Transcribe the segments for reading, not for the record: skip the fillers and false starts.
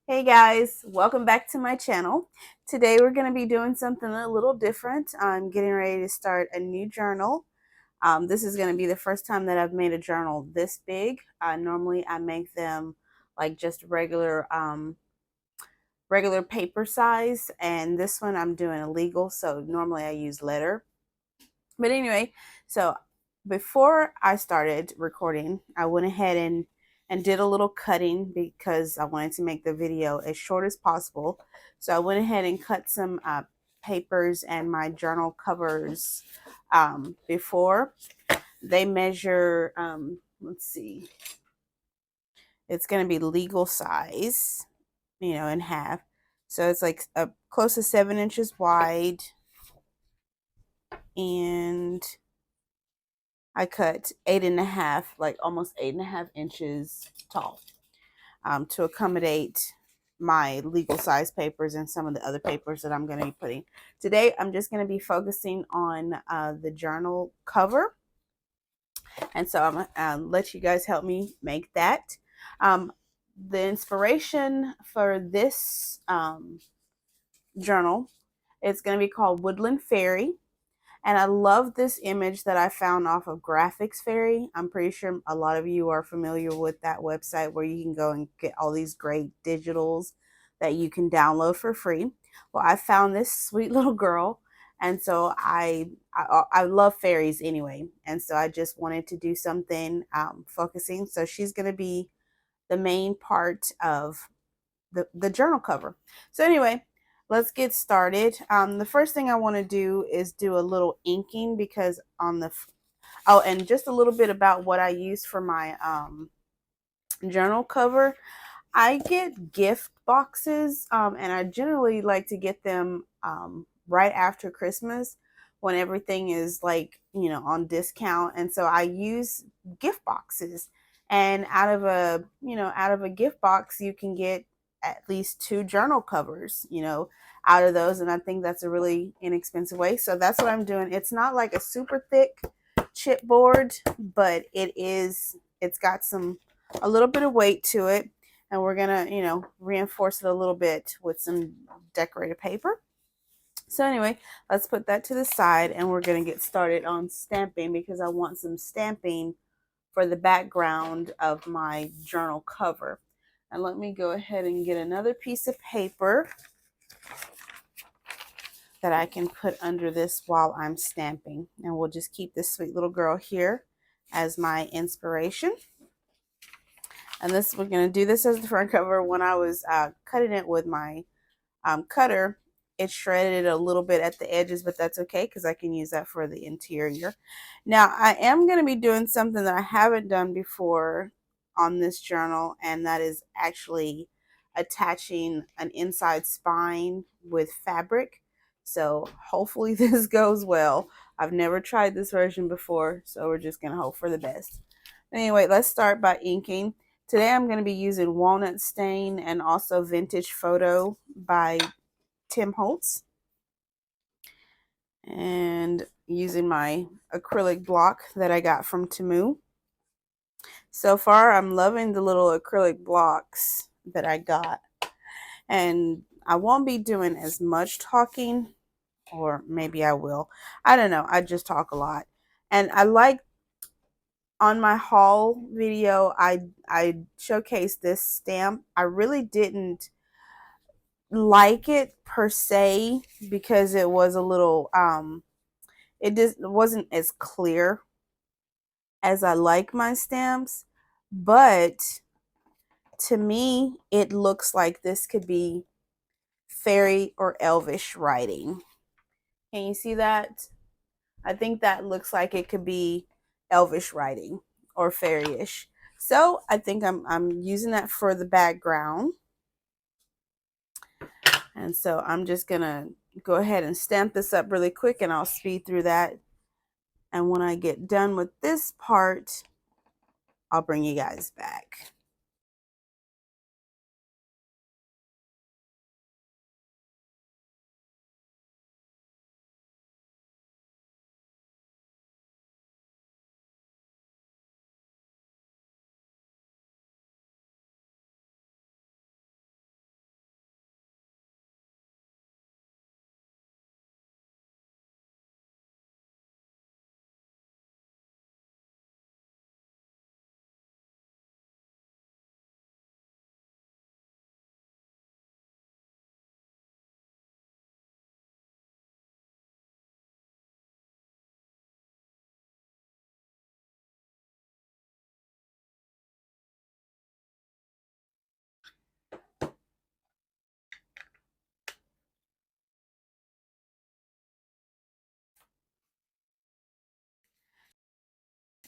Hey guys, welcome back to my channel. Today we're going to be doing something a little different. I'm getting ready to start a new journal. This is going to be the first time that I've made a journal this big. Normally I make them like just regular paper size, and this one I'm doing illegal, so normally I use letter. But anyway, so before I started recording, I went ahead and did a little cutting because I wanted to make the video as short as possible. So I went ahead and cut some papers and my journal covers before. They measure, let's see, it's going to be legal size, in half. So it's like close to 7 inches wide, and I cut 8.5, like almost 8.5 inches tall, to accommodate my legal size papers and some of the other papers that I'm going to be putting. Today, I'm just going to be focusing on the journal cover. And so I'm going to let you guys help me make that. Um, the inspiration for this journal is going to be called Woodland Fairy. And I love this image that I found off of Graphics Fairy. I'm pretty sure a lot of you are familiar with that website where you can go and get all these great digitals that you can download for free. Well, I found this sweet little girl, and so I love fairies anyway, and so I just wanted to do something focusing. So she's going to be the main part of the journal cover. So anyway, let's get started. The first thing I want to do is do a little inking because on the oh, and just a little bit about what I use for my journal cover. I get gift boxes, and I generally like to get them right after Christmas when everything is like, on discount. And so I use gift boxes. And out of a gift box, you can get at least two journal covers, out of those. And I think that's a really inexpensive way. So that's what I'm doing. It's not like a super thick chipboard, but it's got a little bit of weight to it, and we're gonna reinforce it a little bit with some decorated paper. So anyway, let's put that to the side, and we're gonna get started on stamping because I want some stamping for the background of my journal cover. And let me go ahead and get another piece of paper that I can put under this while I'm stamping, and we'll just keep this sweet little girl here as my inspiration. And this, we're going to do this as the front cover. When I was cutting it with my cutter, it shredded a little bit at the edges, but that's okay because I can use that for the interior. Now, I am going to be doing something that I haven't done before on this journal, and that is actually attaching an inside spine with fabric. So hopefully this goes well. I've never tried this version before, so we're just going to hope for the best. Anyway, let's start by inking. Today I'm going to be using Walnut Stain and also Vintage Photo by Tim Holtz, and using my acrylic block that I got from Temu. So far I'm loving the little acrylic blocks that I got, and I won't be doing as much talking, or maybe I will. I don't know. I just talk a lot, and I like, on my haul video, I showcased this stamp. I really didn't like it per se because it was a little it just wasn't as clear as I like my stamps, but to me it looks like this could be fairy or elvish writing. Can you see that? I think that looks like it could be elvish writing or fairyish. So I think I'm using that for the background. And so I'm just gonna go ahead and stamp this up really quick, and I'll speed through that. And when I get done with this part, I'll bring you guys back.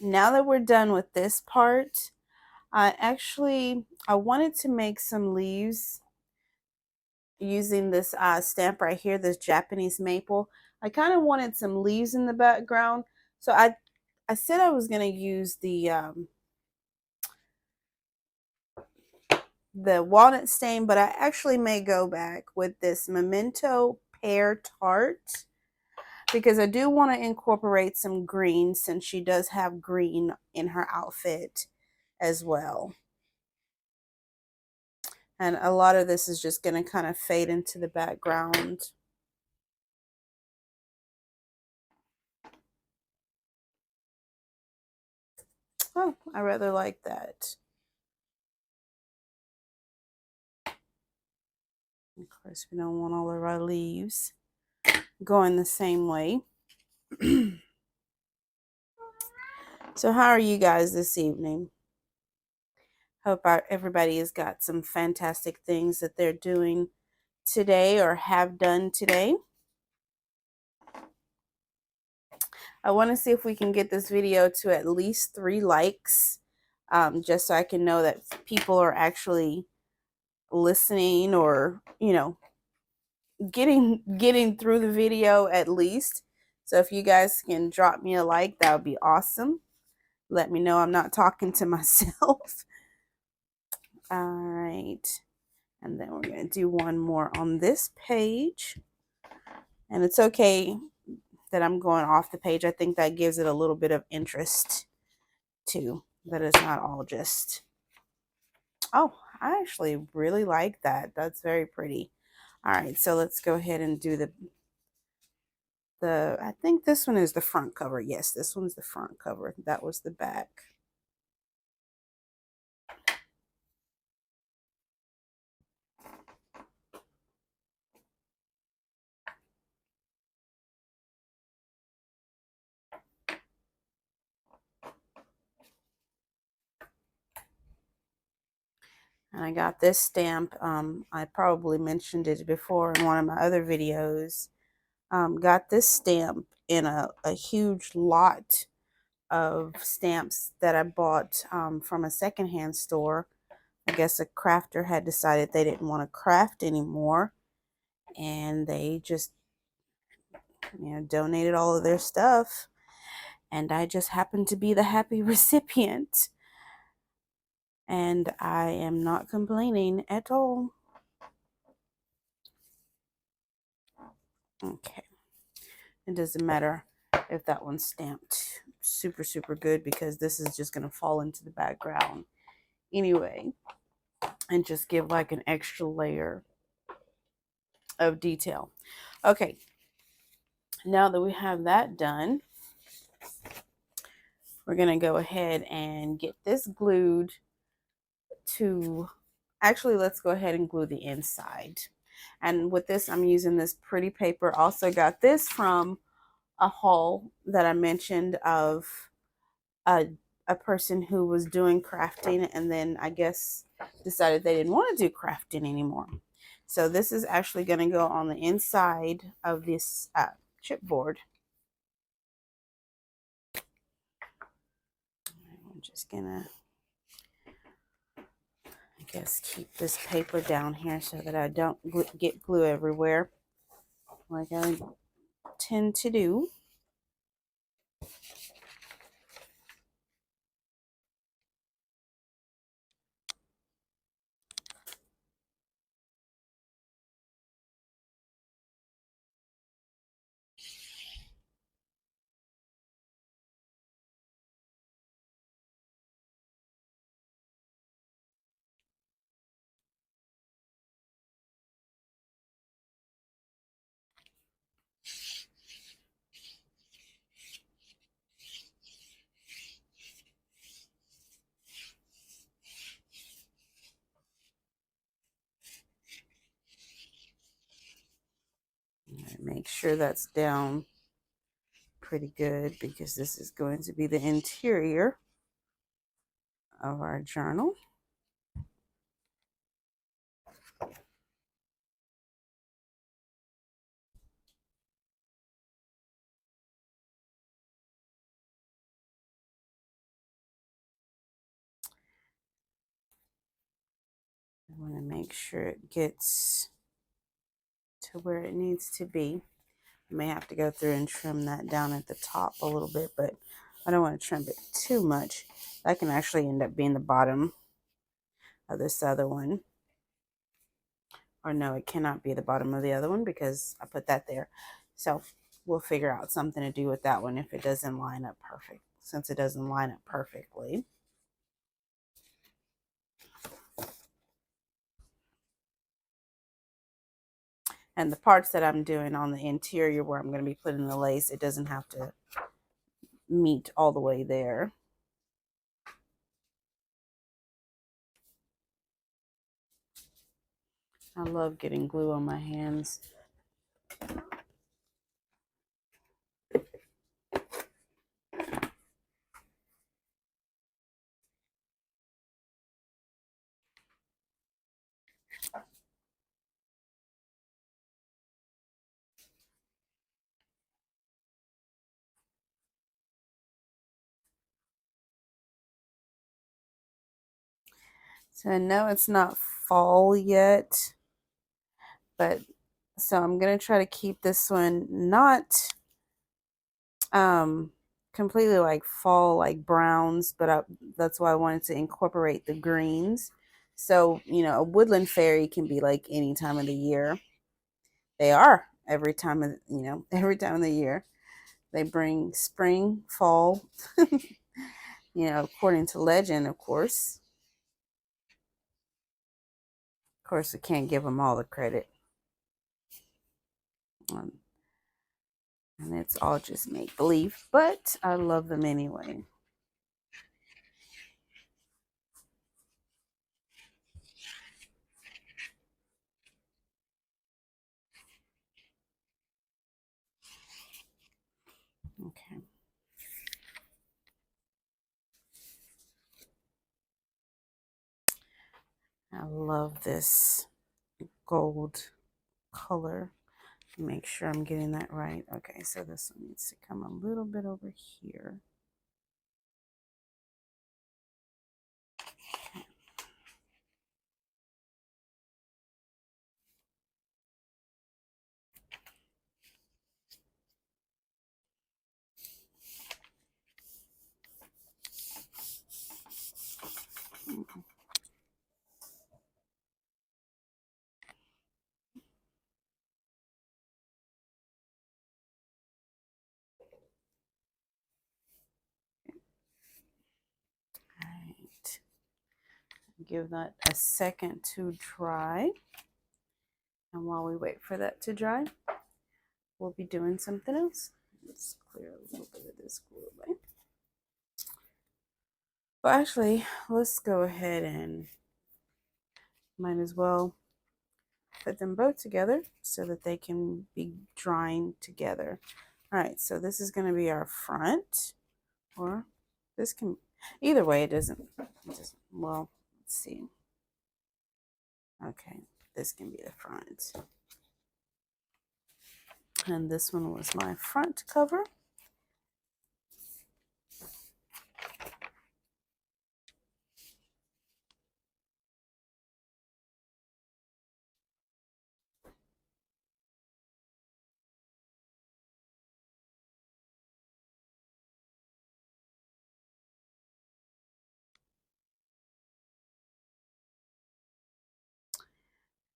Now that we're done with this part, I wanted to make some leaves using this stamp right here, this Japanese maple. I kind of wanted some leaves in the background. So I said I was going to use the walnut stain, but I actually may go back with this Memento Pear Tart because I do want to incorporate some green since she does have green in her outfit as well. And a lot of this is just going to kind of fade into the background. Oh, I rather like that. Of course, we don't want all of our leaves going the same way. So how are you guys this evening? Hope everybody has got some fantastic things that they're doing today or have done today. I want to see if we can get this video to at least 3 likes, just so I can know that people are actually listening or, you know, getting through the video at least. So if you guys can drop me a like, that would be awesome. Let me know I'm not talking to myself. All right. And then we're going to do one more on this page. And it's okay that I'm going off the page. I think that gives it a little bit of interest too, that it's not all just, oh, I actually really like that. That's very pretty. All right, so let's go ahead and do I think this one is the front cover. Yes, this one's the front cover. That was the back. And I got this stamp. I probably mentioned it before in one of my other videos. Got this stamp in a huge lot of stamps that I bought from a secondhand store. I guess a crafter had decided they didn't want to craft anymore, and they just, you know, donated all of their stuff. And I just happened to be the happy recipient. And I am not complaining at all. Okay. It doesn't matter if that one's stamped super, super good because this is just going to fall into the background anyway and just give like an extra layer of detail. Okay. Now that we have that done, we're going to go ahead and get this glued to, actually, let's go ahead and glue the inside. And with this, I'm using this pretty paper. Also got this from a haul that I mentioned of a person who was doing crafting and then I guess decided they didn't want to do crafting anymore. So this is actually going to go on the inside of this chipboard. I'm just gonna, I guess, keep this paper down here so that I don't get glue everywhere like I tend to do. Make sure that's down pretty good because this is going to be the interior of our journal. I want to make sure it gets to where it needs to be. I may have to go through and trim that down at the top a little bit, but I don't want to trim it too much. That can actually end up being the bottom of this other one. Or no, it cannot be the bottom of the other one because I put that there. So we'll figure out something to do with that one if it doesn't line up perfect, since it doesn't line up perfectly. And the parts that I'm doing on the interior where I'm going to be putting the lace, it doesn't have to meet all the way there. I love getting glue on my hands. So no, it's not fall yet, but so I'm going to try to keep this one not completely like fall, like browns, but that's why I wanted to incorporate the greens. So, you know, a woodland fairy can be like any time of the year. They are every time of, you know, every time of the year. They bring spring, fall, you know, according to legend, of course. Of course, I can't give them all the credit. And it's all just make believe, but I love them anyway. Okay. I love this gold color. Make sure I'm getting that right. Okay, so this one needs to come a little bit over here. Right. Give that a second to dry. And while we wait for that to dry, we'll be doing something else. Let's clear a little bit of this glue away. Well, actually, let's go ahead and might as well put them both together so that they can be drying together. All right, so this is going to be our front, or this can, either way, it doesn't, well, let's see. Okay, this can be the front. And this one was my front cover.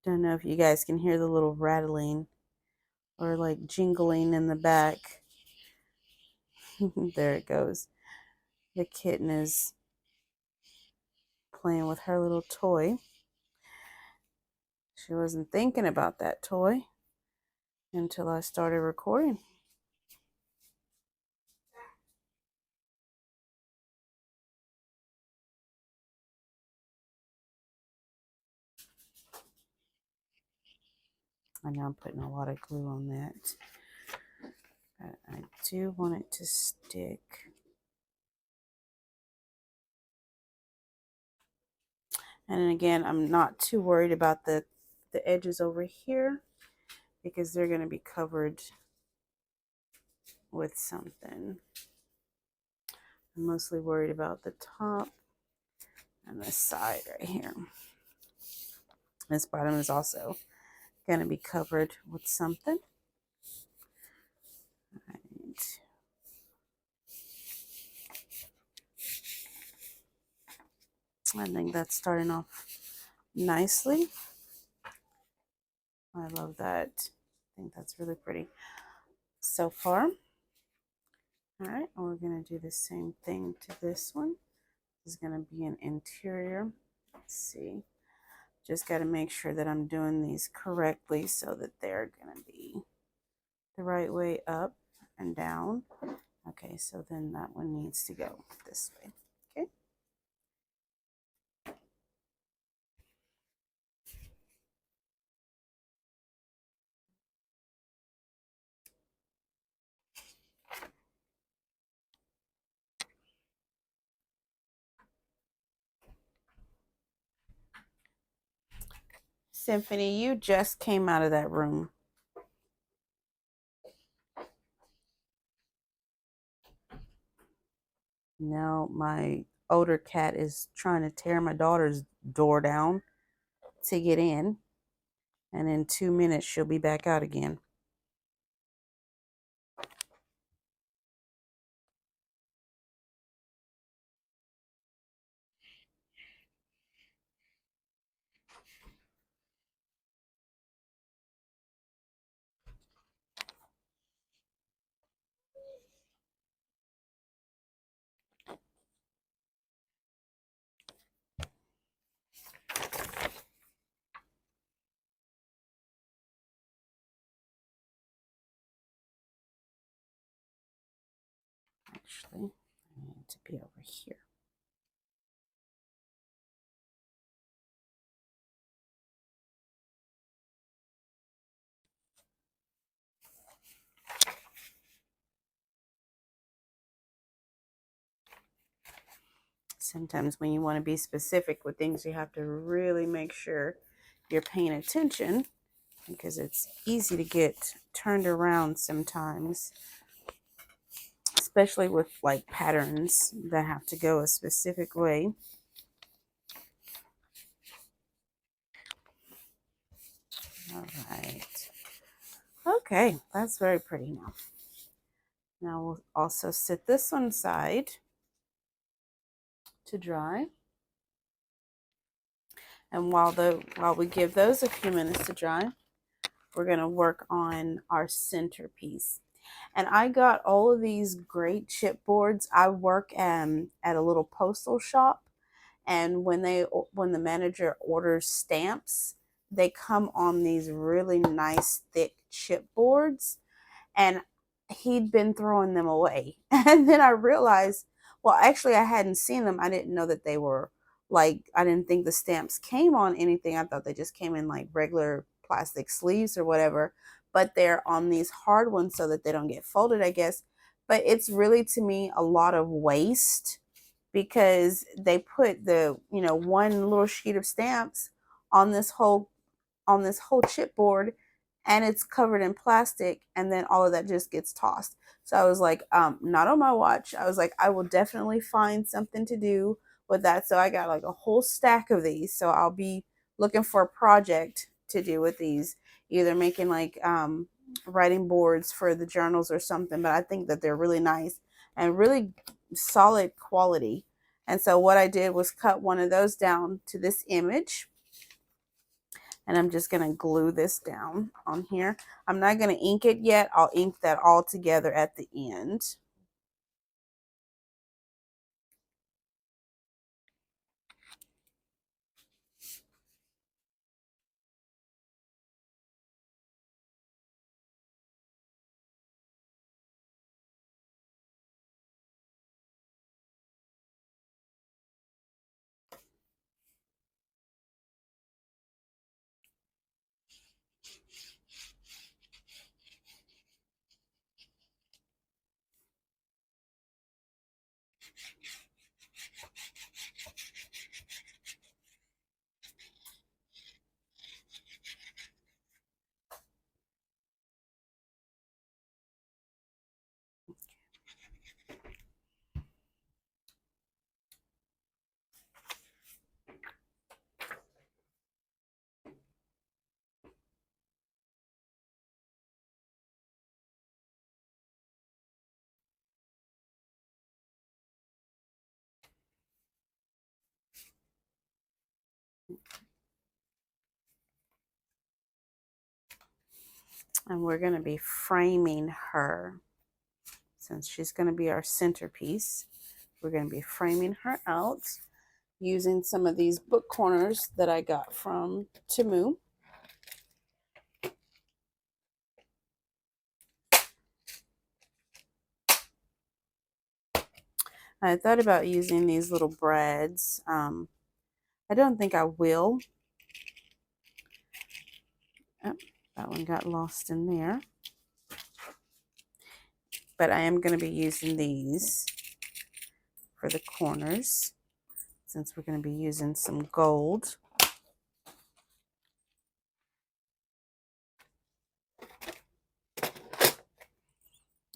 Don't know if you guys can hear the little rattling or like jingling in the back. There it goes. The kitten is playing with her little toy. She wasn't thinking about that toy until I started recording. I know I'm putting a lot of glue on that, but I do want it to stick. And again, I'm not too worried about the edges over here because they're going to be covered with something. I'm mostly worried about the top and the side right here. This bottom is also going to be covered with something. Right. I think that's starting off nicely. I love that. I think that's really pretty so far. All right, we're going to do the same thing to this one. This is going to be an interior. Let's see. Just got to make sure that I'm doing these correctly so that they're going to be the right way up and down. Okay, so then that one needs to go this way. Okay. Symphony, you just came out of that room. Now my older cat is trying to tear my daughter's door down to get in. And in 2 minutes, she'll be back out again. Actually, I need to be over here. Sometimes when you want to be specific with things, you have to really make sure you're paying attention because it's easy to get turned around sometimes, especially with like patterns that have to go a specific way. All right. Okay, that's very pretty now. Now we'll also set this one aside to dry. And while we give those a few minutes to dry, we're going to work on our centerpiece. And I got all of these great chipboards. I work at a little postal shop, and when the manager orders stamps, they come on these really nice thick chipboards, and he'd been throwing them away. And then I realized, well, actually, I hadn't seen them. I didn't know that they were like, I didn't think the stamps came on anything. I thought they just came in like regular plastic sleeves or whatever, but they're on these hard ones so that they don't get folded, I guess. But it's really, to me, a lot of waste because they put the, one little sheet of stamps on this whole chipboard, and it's covered in plastic, and then all of that just gets tossed. So I was like, not on my watch. I was like, I will definitely find something to do with that. So I got like a whole stack of these. So I'll be looking for a project to do with these, either making like writing boards for the journals or something. But I think that they're really nice and really solid quality. And so what I did was cut one of those down to this image, and I'm just going to glue this down on here. I'm not going to ink it yet. I'll ink that all together at the end. And we're going to be framing her. Since she's going to be our centerpiece, we're going to be framing her out using some of these book corners that I got from Temu. I thought about using these little brads. I don't think I will. Oh, that one got lost in there. But I am going to be using these for the corners since we're going to be using some gold.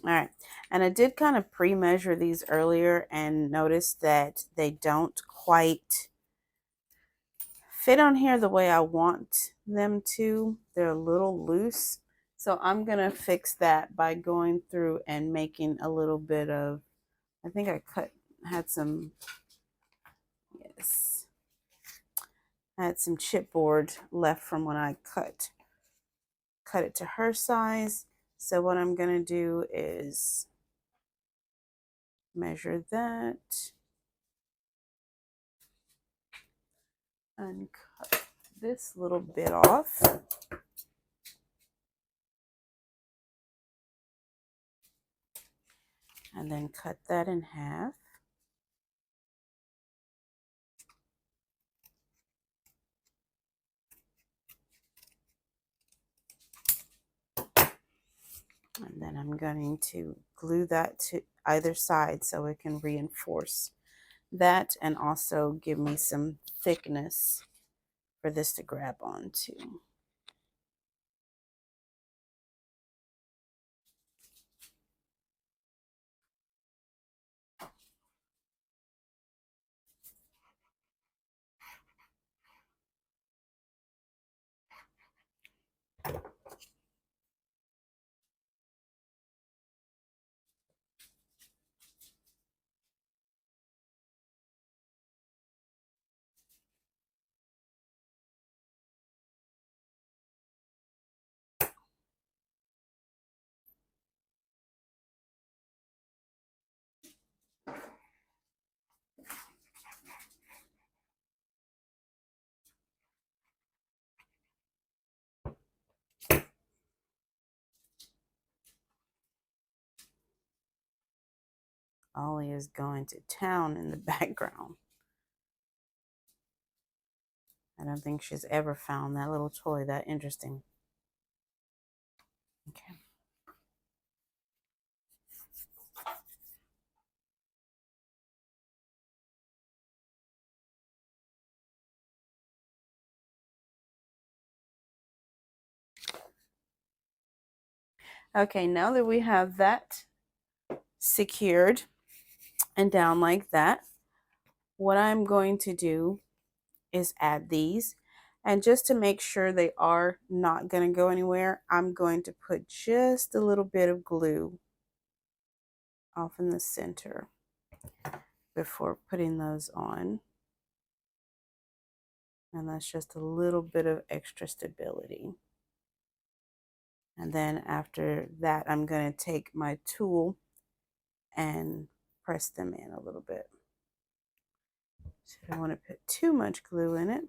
All right, and I did kind of pre-measure these earlier and noticed that they don't quite fit on here the way I want them to. They're a little loose. So I'm going to fix that by going through and making a little bit of, I think I had some chipboard left from when I cut it to her size. So what I'm going to do is measure that and cut this little bit off. And then cut that in half. And then I'm going to glue that to either side so it can reinforce that and also give me some thickness for this to grab onto. Ollie is going to town in the background. I don't think she's ever found that little toy that interesting. Okay. Okay, now that we have that secured and down like that, what I'm going to do is add these. And just to make sure they are not going to go anywhere, I'm going to put just a little bit of glue off in the center before putting those on. And that's just a little bit of extra stability. And then after that, I'm going to take my tool and press them in a little bit. So I don't want to put too much glue in it.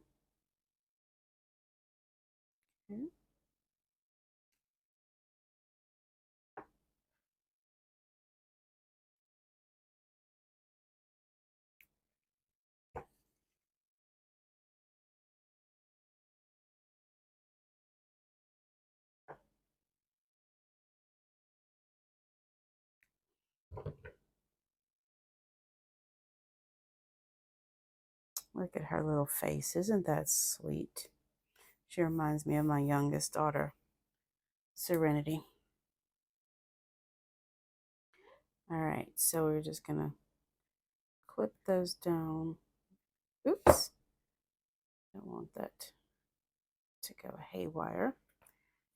Okay. Look at her little face. Isn't that sweet? She reminds me of my youngest daughter, Serenity. All right, so we're just going to clip those down. Oops. Don't want that to go haywire.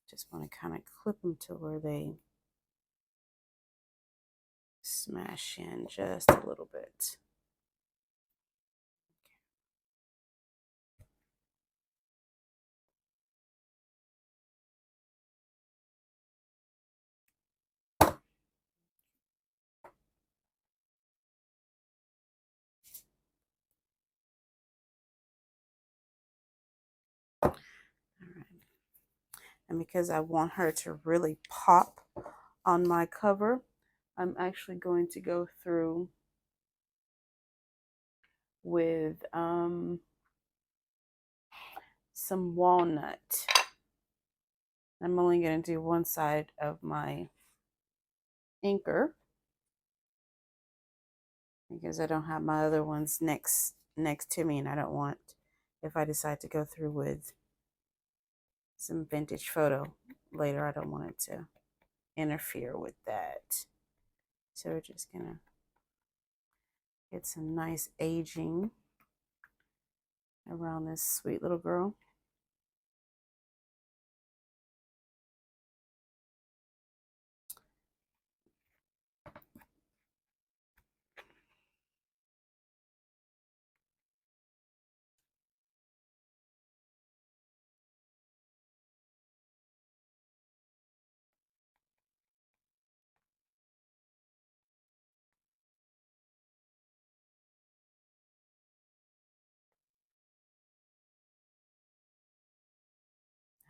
Just want to kind of clip them to where they smash in just a little bit. And because I want her to really pop on my cover, I'm actually going to go through with some walnut. I'm only going to do one side of my inker because I don't have my other ones next to me, and I don't want, if I decide to go through with some vintage photo later, I don't want it to interfere with that. So we're just gonna get some nice aging around this sweet little girl.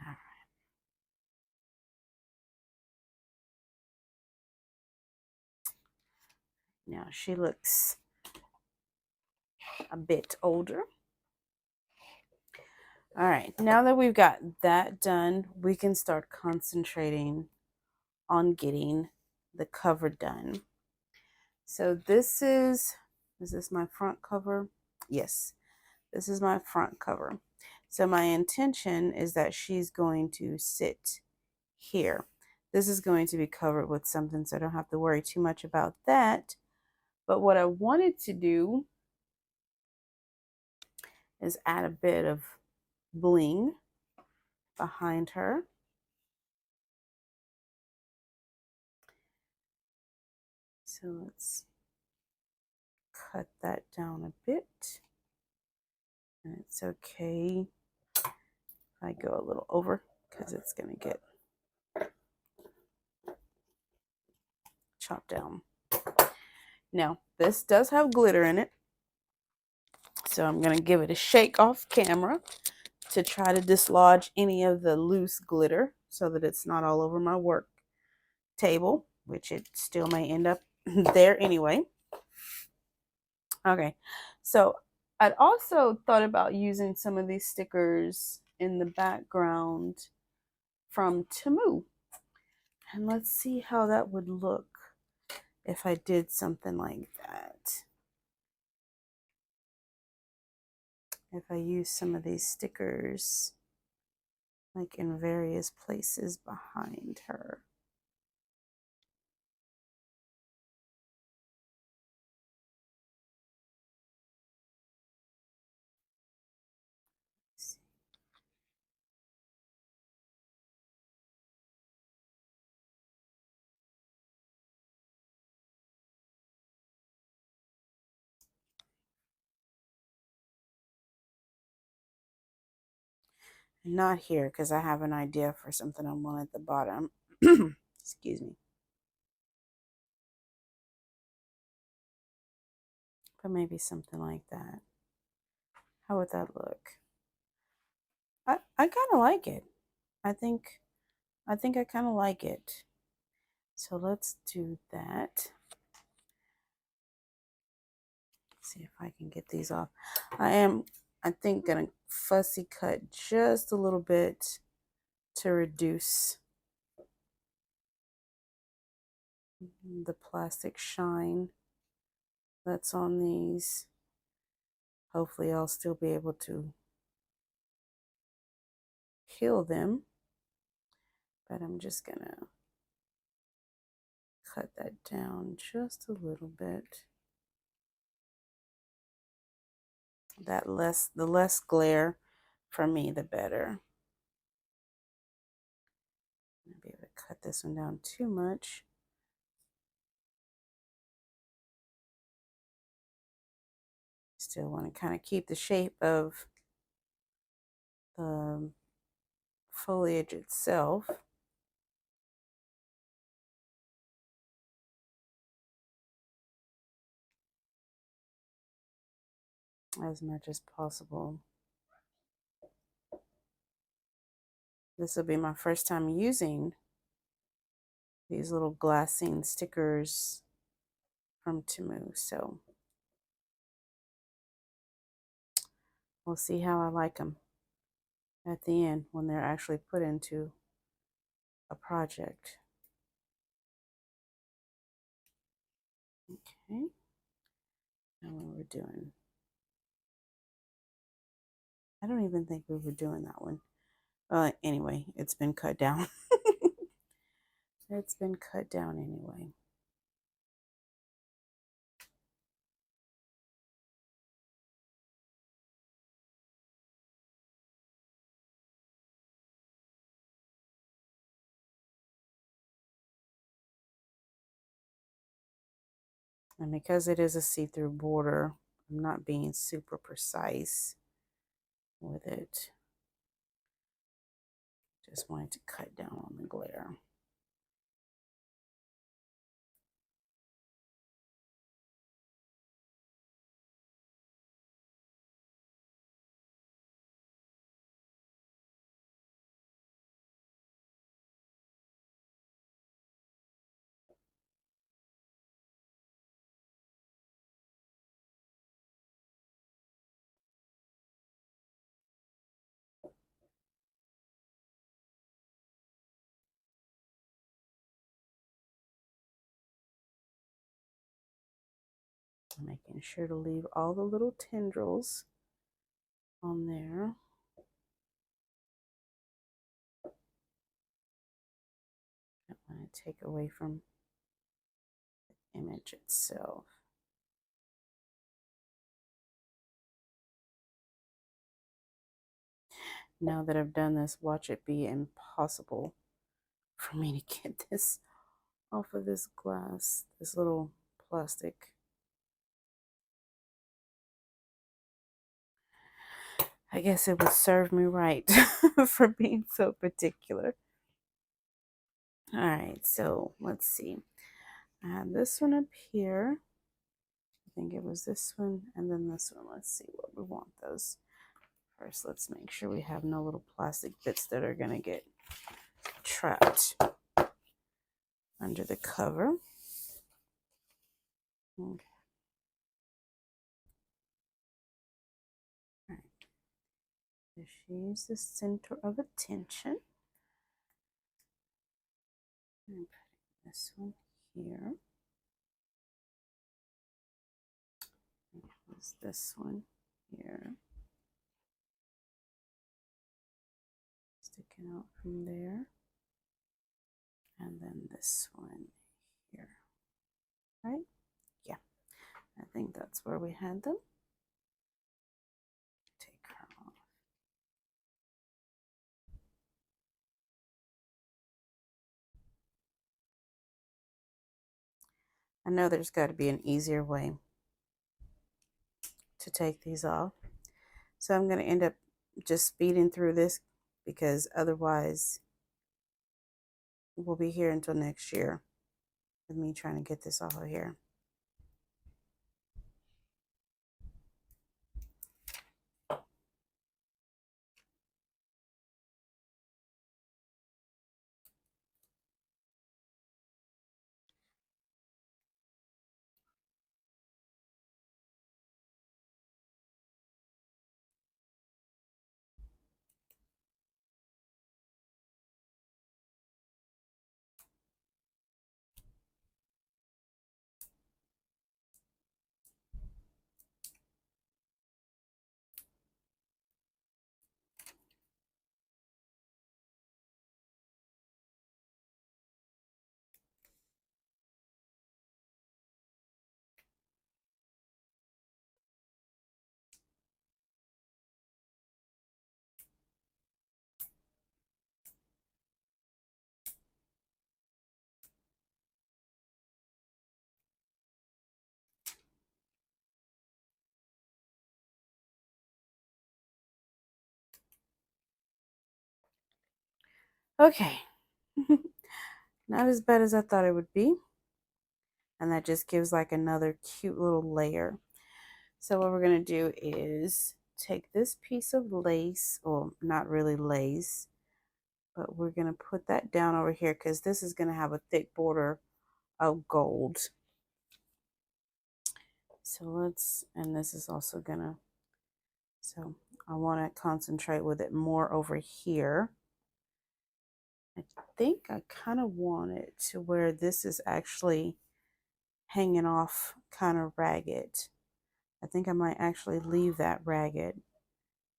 All right. Now she looks a bit older. All right, now that we've got that done, we can start concentrating on getting the cover done. So this is this my front cover? Yes, this is my front cover. So my intention is that she's going to sit here. This is going to be covered with something, so I don't have to worry too much about that. But what I wanted to do is add a bit of bling behind her. So let's cut that down a bit. And it's okay if I go a little over because it's going to get chopped down. Now, this does have glitter in it. So I'm going to give it a shake off camera to try to dislodge any of the loose glitter so that it's not all over my work table, which it still may end up there anyway. Okay, so I'd also thought about using some of these stickers in the background from Temu. And let's see how that would look if I did something like that. If I use some of these stickers like in various places behind her. Not here because I have an idea for something I want at the bottom. Excuse me. But maybe something like that. How would that look? I kind of like it. I think I kind of like it. So let's do that. See if I can get these off. I think gonna fussy cut just a little bit to reduce the plastic shine that's on these. Hopefully I'll still be able to heal them, but I'm just gonna cut that down just a little bit. The less glare for me, the better. I'm gonna be able to cut this one down too much. Still want to kind of keep the shape of the foliage itself. As much as possible. This will be my first time using these little glassine stickers from Temu, so we'll see how I like them at the end when they're actually put into a project. Okay, and what we're doing. I don't even think we were doing that one. Anyway, it's been cut down. It's been cut down anyway. And because it is a see-through border, I'm not being super precise with it. Just wanted to cut down on the glare. Making sure to leave all the little tendrils on there. I don't want to take away from the image itself. Now that I've done this, watch it be impossible for me to get this off of this glass, this little plastic. I guess it would serve me right for being so particular. All right, so let's see. I have this one up here. I think it was this one and then this one. Let's see what we want those. First, let's make sure we have no little plastic bits that are going to get trapped under the cover. Okay. All right. She's the center of attention. And putting this one here. There's this one here. Sticking out from there. And then this one here. Right? Yeah. I think that's where we had them. Take her off. I know there's got to be an easier way to take these off. So I'm going to end up just speeding through this because otherwise we'll be here until next year with me trying to get this off of here. Okay. Not as bad as I thought it would be. And that just gives like another cute little layer. So what we're going to do is take this piece of lace, or not really lace, but we're going to put that down over here because this is going to have a thick border of gold. So let's, and this is also going to, so I want to concentrate with it more over here. I think I kind of want it to where this is actually hanging off kind of ragged. I think I might actually leave that ragged.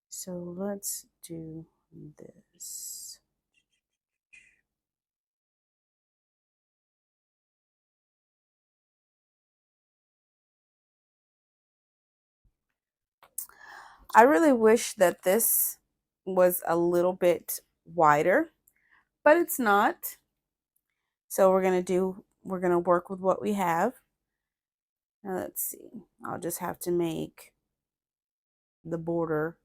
So let's do this. I really wish that this was a little bit wider, but it's not. So we're going to work with what we have. Now let's see. I'll just have to make the border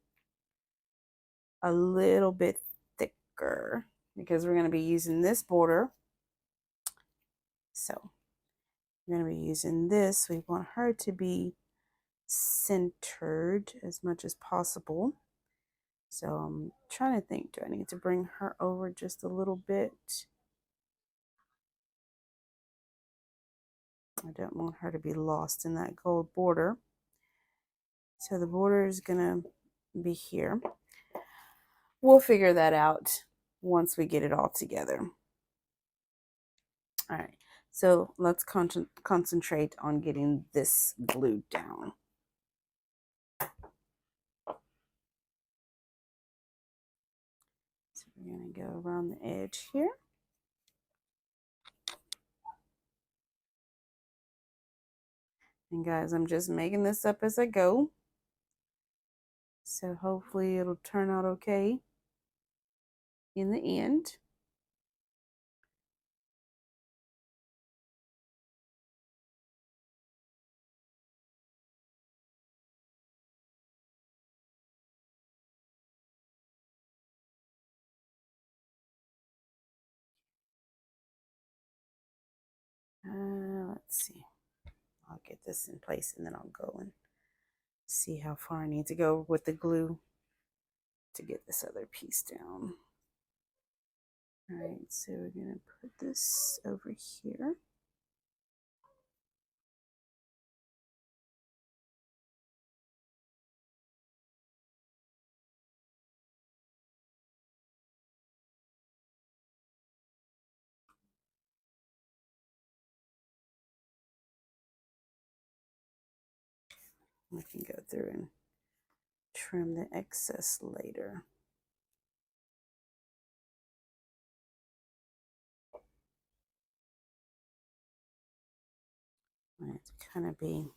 a little bit thicker because we're going to be using this border. So we're going to be using this. We want her to be centered as much as possible. So I'm trying to think, do I need to bring her over just a little bit? I don't want her to be lost in that gold border. So the border is going to be here. We'll figure that out once we get it all together. All right, so let's concentrate on getting this glued down. So we're going to go around the edge here. And guys, I'm just making this up as I go. So hopefully it'll turn out okay in the end. Let's see. I'll get this in place and then I'll go and see how far I need to go with the glue to get this other piece down. All right, so we're going to put this over here. We can go through and trim the excess later. I want it to kind of be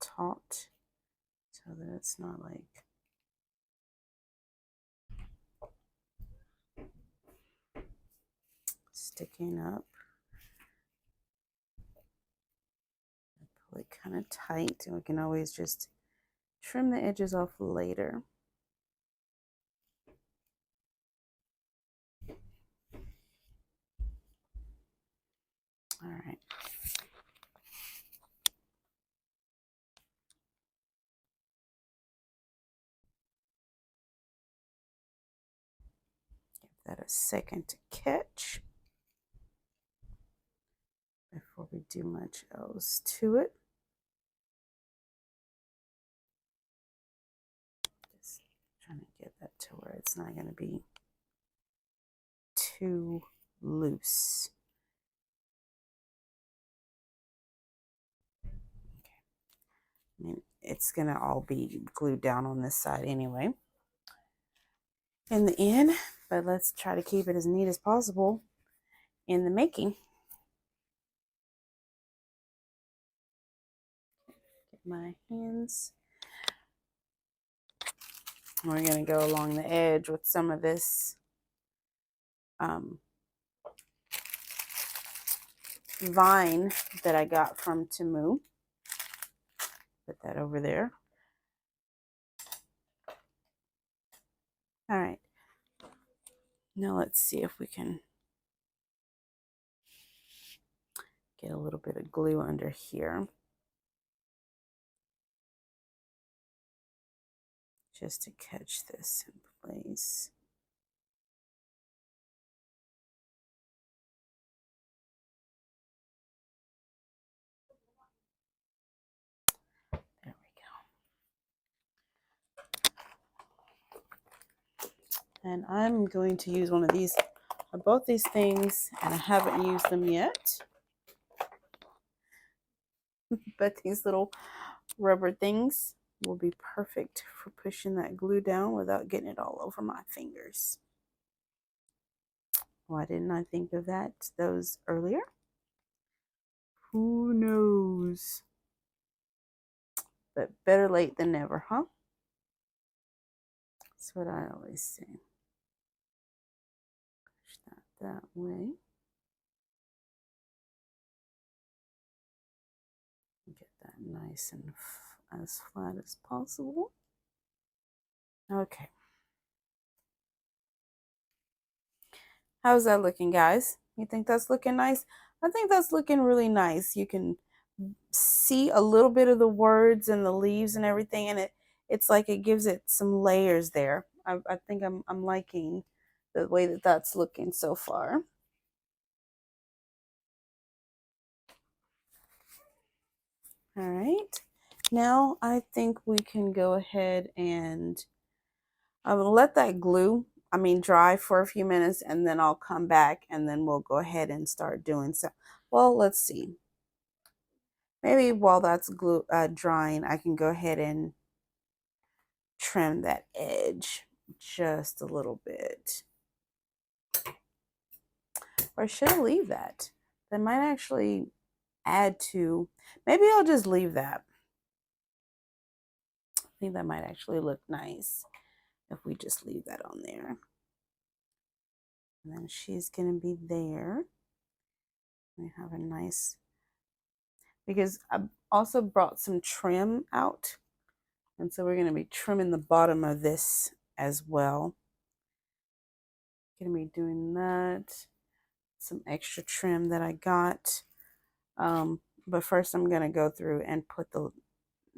taut so that it's not like sticking up. Pull it kind of tight, and we can always just trim the edges off later. All right. Give that a second to catch before we do much else to it. Just trying to get that to where it's not going to be too loose. Okay. I mean, it's going to all be glued down on this side anyway in the end, but let's try to keep it as neat as possible in the making. Get my hands. We're going to go along the edge with some of this vine that I got from Temu. Put that over there. All right. Now let's see if we can get a little bit of glue under here. just to catch this in place. There we go. And I'm going to use one of these, both these things, and I haven't used them yet. But these little rubber things will be perfect for pushing that glue down without getting it all over my fingers. Why didn't I think of those earlier? Who knows? But better late than never, huh? That's what I always say. Push that way. Get that nice and as flat as possible. Okay. How's that looking, guys? You think that's looking nice? I think that's looking really nice. You can see a little bit of the words and the leaves and everything, and it's like it gives it some layers there. I think I'm liking the way that that's looking so far. All right. Now I think we can go ahead and I will let that dry for a few minutes, and then I'll come back and then we'll go ahead and start doing so. Well, let's see. Maybe while that's drying, I can go ahead and trim that edge just a little bit. Or should I leave that? That might actually add to, maybe I'll just leave that. I think that might actually look nice if we just leave that on there. And then she's going to be there. We have a nice, because I also brought some trim out. And so we're going to be trimming the bottom of this as well. Going to be doing that. Some extra trim that I got. But first I'm going to go through and put the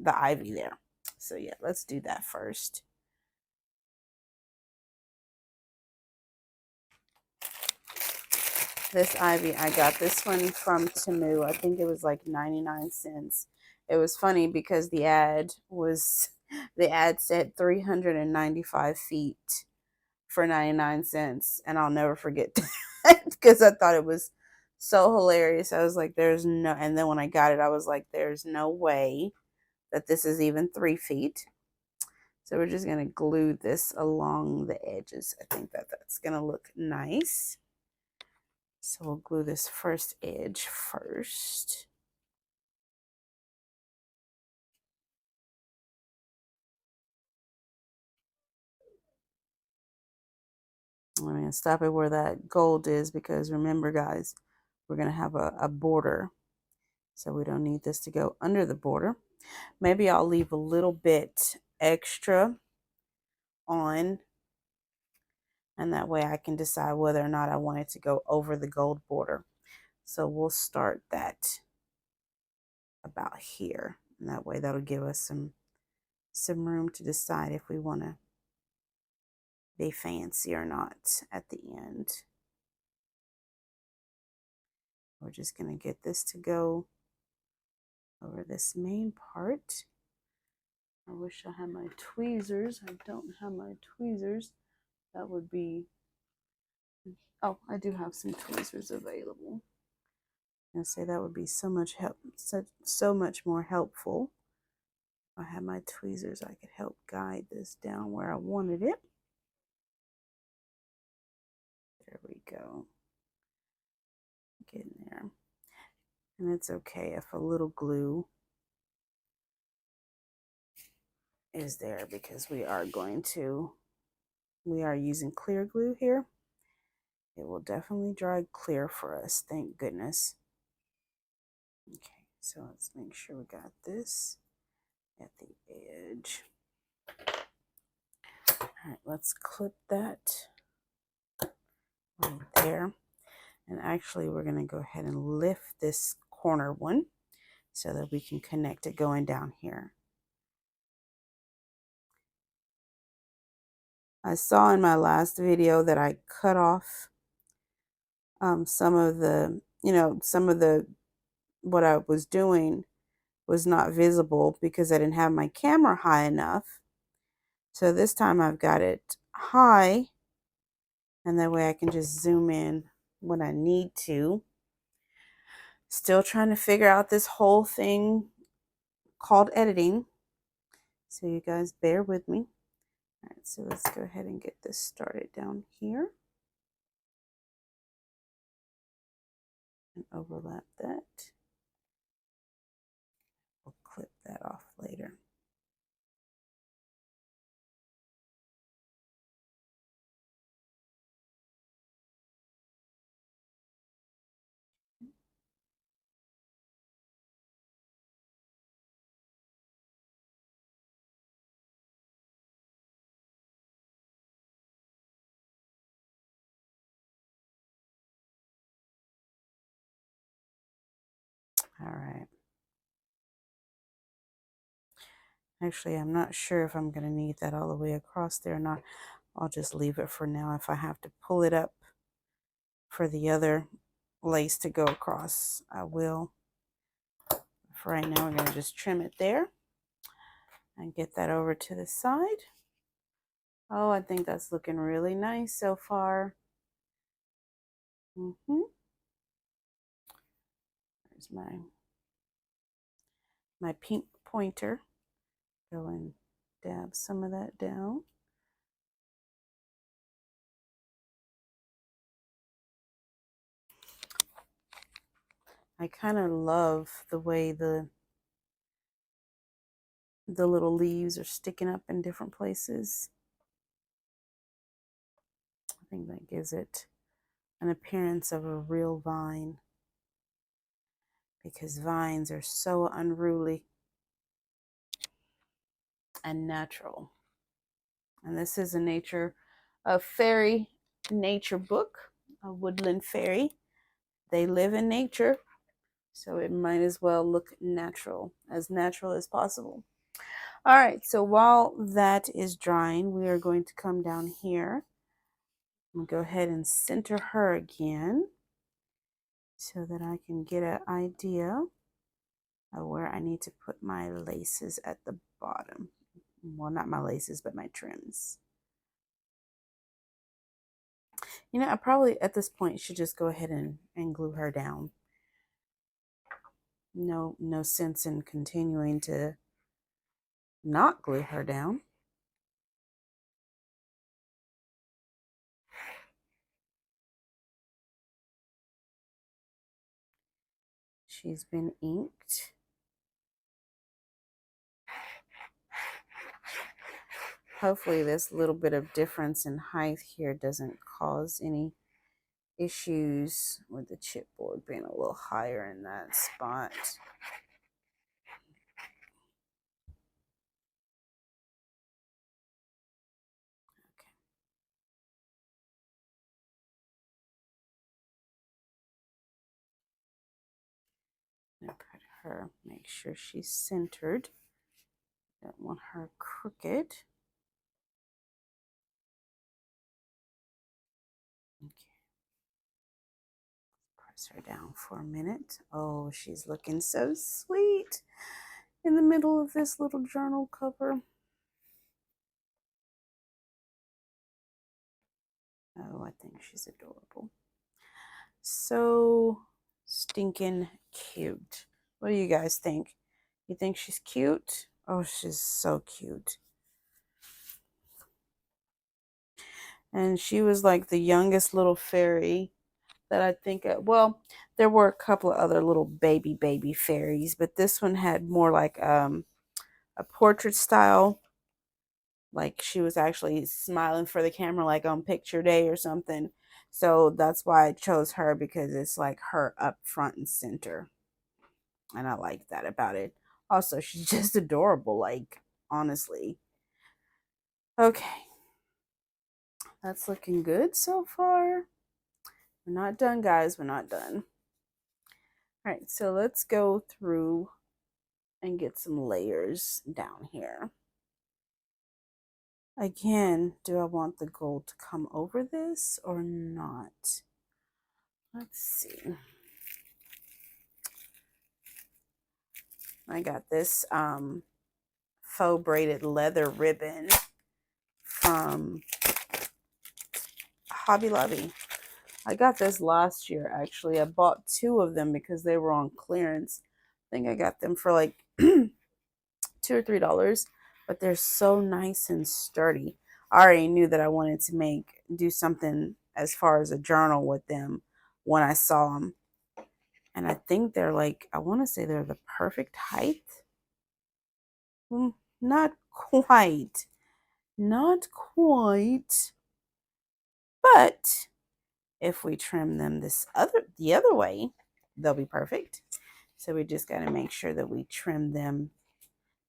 ivy there. So yeah, let's do that first. This ivy, I got this one from Temu. I think it was like 99 cents. It was funny because the ad said 395 feet for 99 cents. And I'll never forget that because I thought it was so hilarious. I was like, and then when I got it, I was like, there's no way that this is even 3 feet. So we're just going to glue this along the edges. I think that's going to look nice. So we'll glue this first edge first. I'm going to stop it where that gold is because remember, guys, we're going to have a border. So we don't need this to go under the border. Maybe I'll leave a little bit extra on, and that way I can decide whether or not I want it to go over the gold border. So we'll start that about here, and that way that'll give us some room to decide if we want to be fancy or not at the end. We're just going to get this to go over this main part. I wish I had my tweezers. I don't have my tweezers. That would be, oh, I do have some tweezers available. And say that would be so much more helpful. If I had my tweezers, I could help guide this down where I wanted it. There we go. Get in there. And it's okay if a little glue is there because we are using clear glue here. It will definitely dry clear for us, thank goodness. Okay, so let's make sure we got this at the edge. All right, let's clip that right there. And actually, we're going to go ahead and lift this corner one so that we can connect it going down here. I saw in my last video that I cut off some of the, some of the, what I was doing was not visible because I didn't have my camera high enough. So this time I've got it high, and that way I can just zoom in when I need to. Still trying to figure out this whole thing called editing. So you guys bear with me. All right, so let's go ahead and get this started down here. And overlap that. We'll clip that off later. All right. Actually, I'm not sure if I'm going to need that all the way across there or not. I'll just leave it for now. If I have to pull it up for the other lace to go across, I will. For right now, we're going to just trim it there and get that over to the side. Oh, I think that's looking really nice so far. There's my pink pointer. Go and dab some of that down. I kind of love the way the little leaves are sticking up in different places. I think that gives it an appearance of a real vine, because vines are so unruly and natural. And this is a fairy nature book, a woodland fairy. They live in nature, so it might as well look natural as possible. All right, so while that is drying, we are going to come down here and go ahead and center her again so that I can get an idea of where I need to put my laces at the bottom. Well, not my laces, but my trims. I probably at this point should just go ahead and glue her down. No sense in continuing to not glue her down. She's been inked. Hopefully this little bit of difference in height here doesn't cause any issues with the chipboard being a little higher in that spot. Okay. Put her, make sure she's centered. Don't want her crooked. Okay. Press her down for a minute. Oh, she's looking so sweet in the middle of this little journal cover. Oh, I think she's adorable. So stinking cute. What do you guys think? You think she's cute? Oh, she's so cute. And she was like the youngest little fairy that I think of. Well, there were a couple of other little baby fairies, but this one had more like a portrait style. Like she was actually smiling for the camera, like on picture day or something. So that's why I chose her, because it's like her up front and center. And I like that about it. Also, she's just adorable, like, honestly. Okay. That's looking good so far. We're not done, guys. We're not done. All right, so let's go through and get some layers down here. Again, do I want the gold to come over this or not? Let's see. I got this faux braided leather ribbon from Hobby Lobby. I got this last year, actually. I bought 2 of them because they were on clearance. I think I got them for like $2 or $3, but they're so nice and sturdy. I already knew that I wanted to do something as far as a journal with them when I saw them. And I think they're like, I want to say they're the perfect height. Not quite. Not quite. But if we trim them the other way, they'll be perfect. So we just got to make sure that we trim this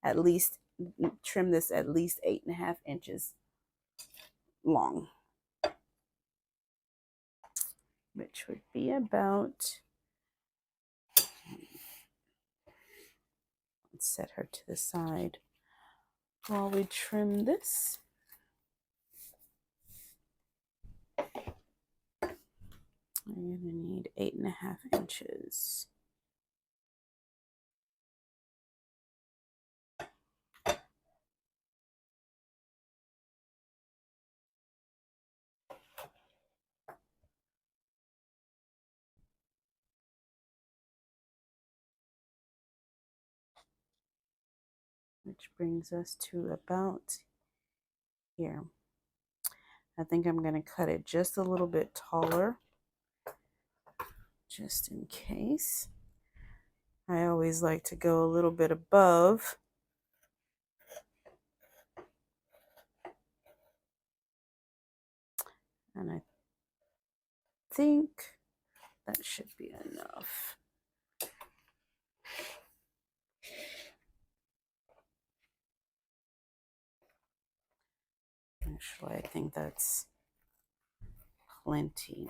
at least 8.5 inches long, which would be about, let's set her to the side while we trim this. We're going to need 8.5 inches. Which brings us to about here. I think I'm going to cut it just a little bit taller, just in case. I always like to go a little bit above. And I think that should be enough. Actually, I think that's plenty.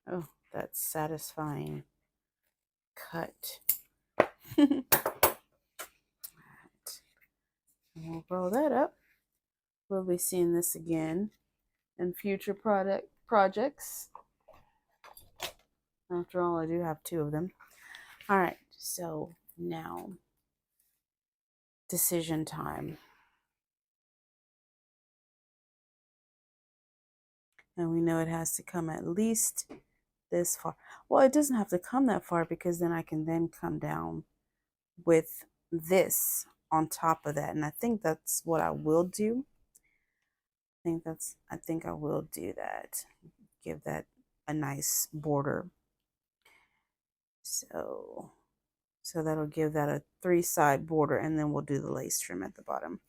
Oh, that's satisfying cut. Right. We'll roll that up. We'll be seeing this again in future projects. After all, I do have 2 of them. All right, so now decision time. And we know it has to come at least this far. Well, it doesn't have to come that far because then I can then come down with this on top of that. And I think that's what I will do. I think I will do that. Give that a nice border. So that'll give that a 3-side border, and then we'll do the lace trim at the bottom.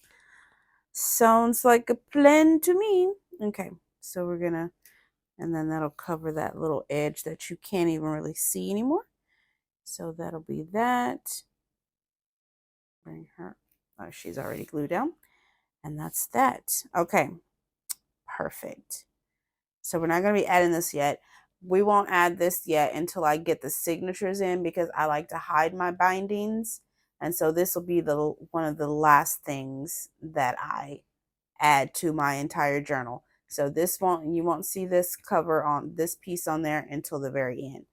Sounds like a plan to me. Okay, so we're gonna, and then that'll cover that little edge that you can't even really see anymore. So that'll be that. Bring her, oh, she's already glued down. And that's that. Okay, perfect. So we're not going to be adding this yet. We won't add this yet until I get the signatures in, because I like to hide my bindings. And so this will be one of the last things that I add to my entire journal. So you won't see this cover on this piece on there until the very end.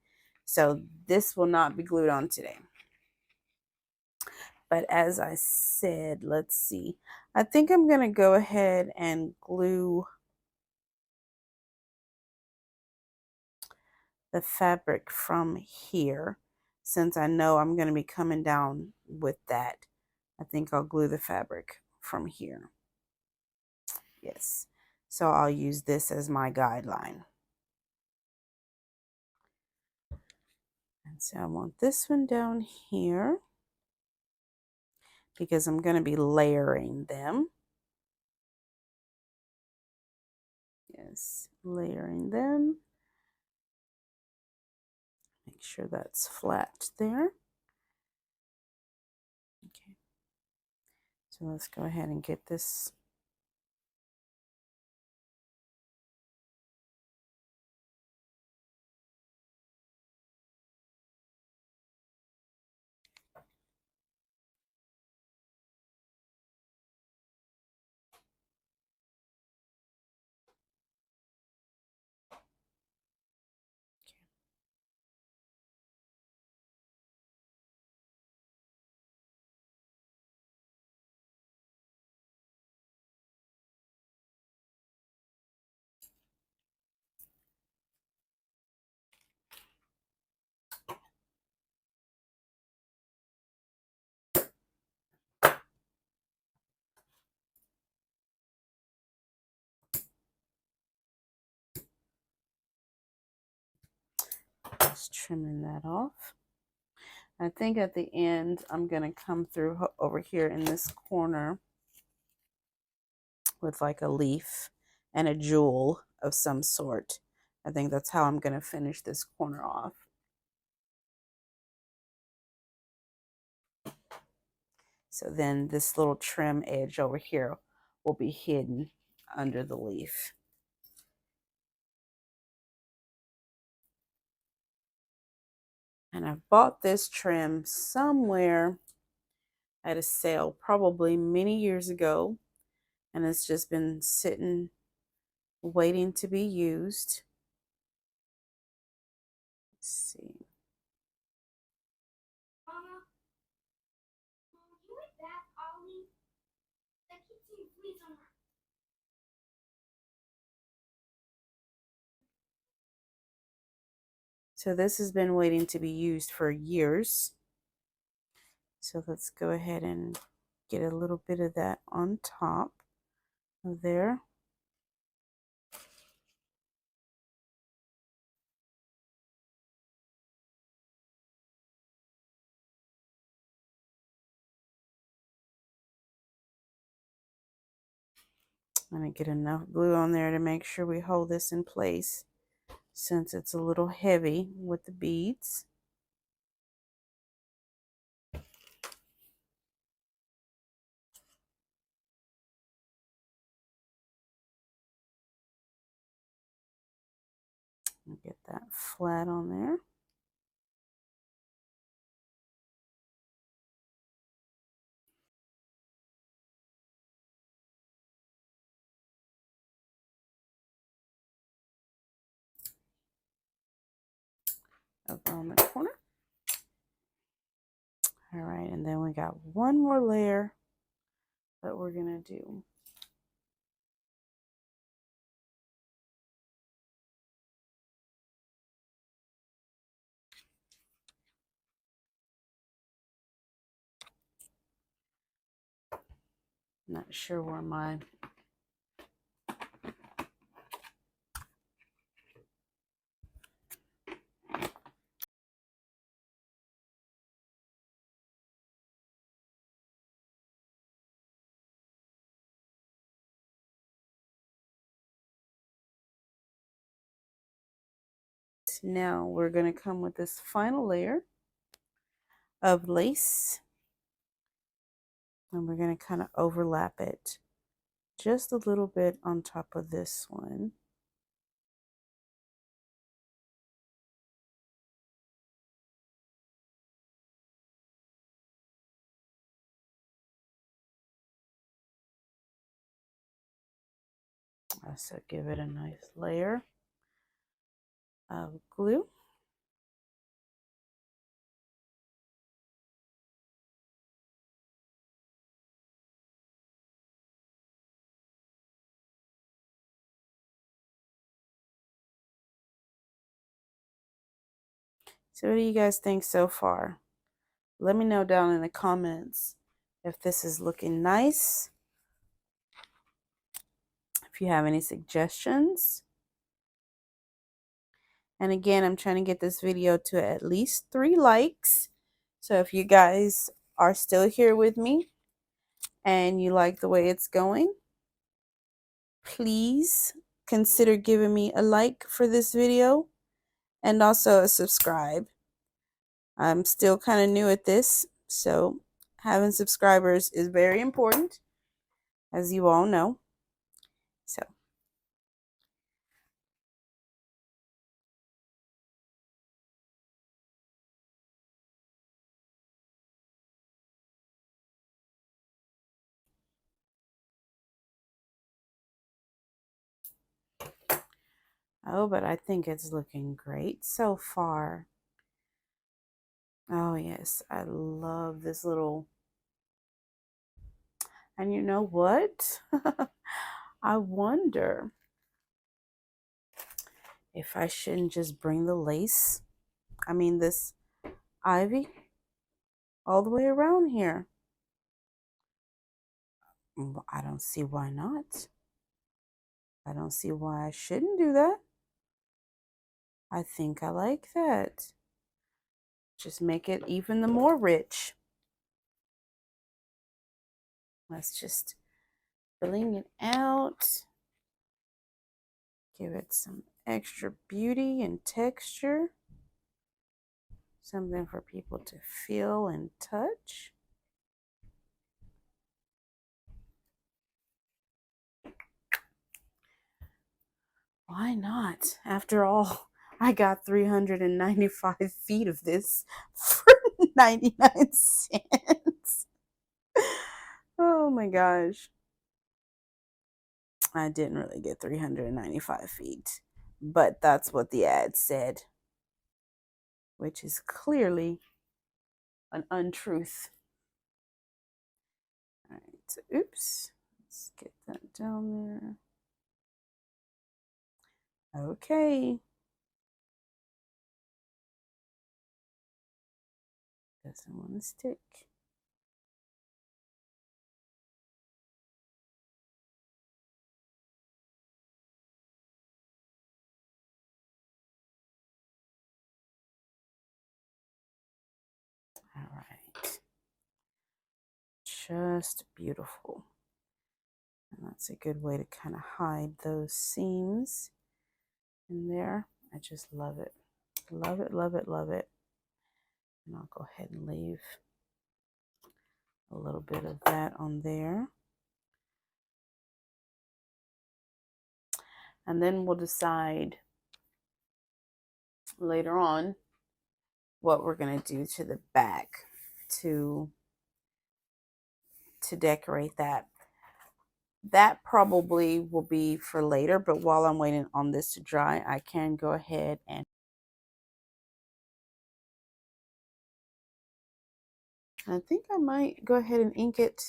So this will not be glued on today. But as I said, let's see. I think I'm going to go ahead and glue the fabric from here, since I know I'm going to be coming down with that. I think I'll glue the fabric from here. Yes. So I'll use this as my guideline. And so I want this one down here because I'm going to be layering them. Yes, layering them. Make sure that's flat there. Okay. So let's go ahead and get this Just trimming that off. I think at the end, I'm going to come through over here in this corner with like a leaf and a jewel of some sort. I think that's how I'm going to finish this corner off. So then this little trim edge over here will be hidden under the leaf. And I bought this trim somewhere at a sale, probably many years ago. And it's just been sitting, waiting to be used. Let's see. Mama, you like that, Ollie? I keep seeing fleas on her. So this has been waiting to be used for years. So let's go ahead and get a little bit of that on top of there. I'm going to get enough glue on there to make sure we hold this in place since it's a little heavy with the beads. Get that flat on there. Over on the corner. All right, and then we got one more layer that we're gonna do. Not sure where my now we're going to come with this final layer of lace, and we're going to kind of overlap it just a little bit on top of this one. So give it a nice layer of glue. So what do you guys think so far? Let me know down in the comments if this is looking nice. If you have any suggestions. And again, I'm trying to get this video to at least 3 likes. So if you guys are still here with me and you like the way it's going, please consider giving me a like for this video and also a subscribe. I'm still kind of new at this, so having subscribers is very important, as you all know. So oh, but I think it's looking great so far. Oh yes, I love this little. And you know what? I wonder if I shouldn't just bring the lace, this ivy, all the way around here. I don't see why not. I don't see why I shouldn't do that. I think I like that. Just make it even the more rich. Let's just filling it out. Give it some extra beauty and texture. Something for people to feel and touch. Why not? After all, I got 395 feet of this for 99 cents. Oh my gosh. I didn't really get 395 feet, but that's what the ad said, which is clearly an untruth. All right, so oops. Let's get that down there. Okay. Doesn't want to stick. All right. Just beautiful. And that's a good way to kind of hide those seams in there. I just love it. Love it, love it, love it. And I'll go ahead and leave a little bit of that on there. And then we'll decide later on what we're going to do to the back to decorate that. That probably will be for later, but while I'm waiting on this to dry, I can go ahead and I think I might go ahead and ink it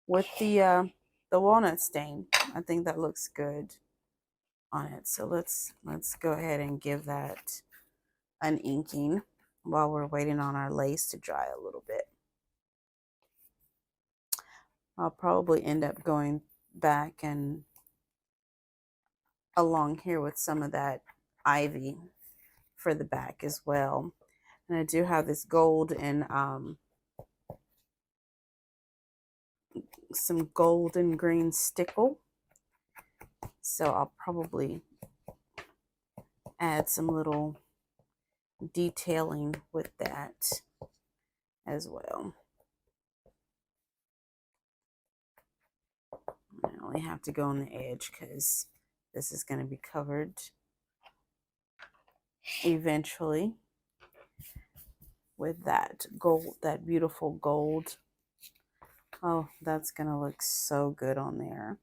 with the walnut stain. I think that looks good on it. So let's go ahead and give that an inking while we're waiting on our lace to dry a little bit. I'll probably end up going back and along here with some of that ivy for the back as well. And I do have this gold and some gold and green stickle. So I'll probably add some little detailing with that as well. I only have to go on the edge because this is going to be covered eventually with that gold, that beautiful gold. Oh, that's going to look so good on there.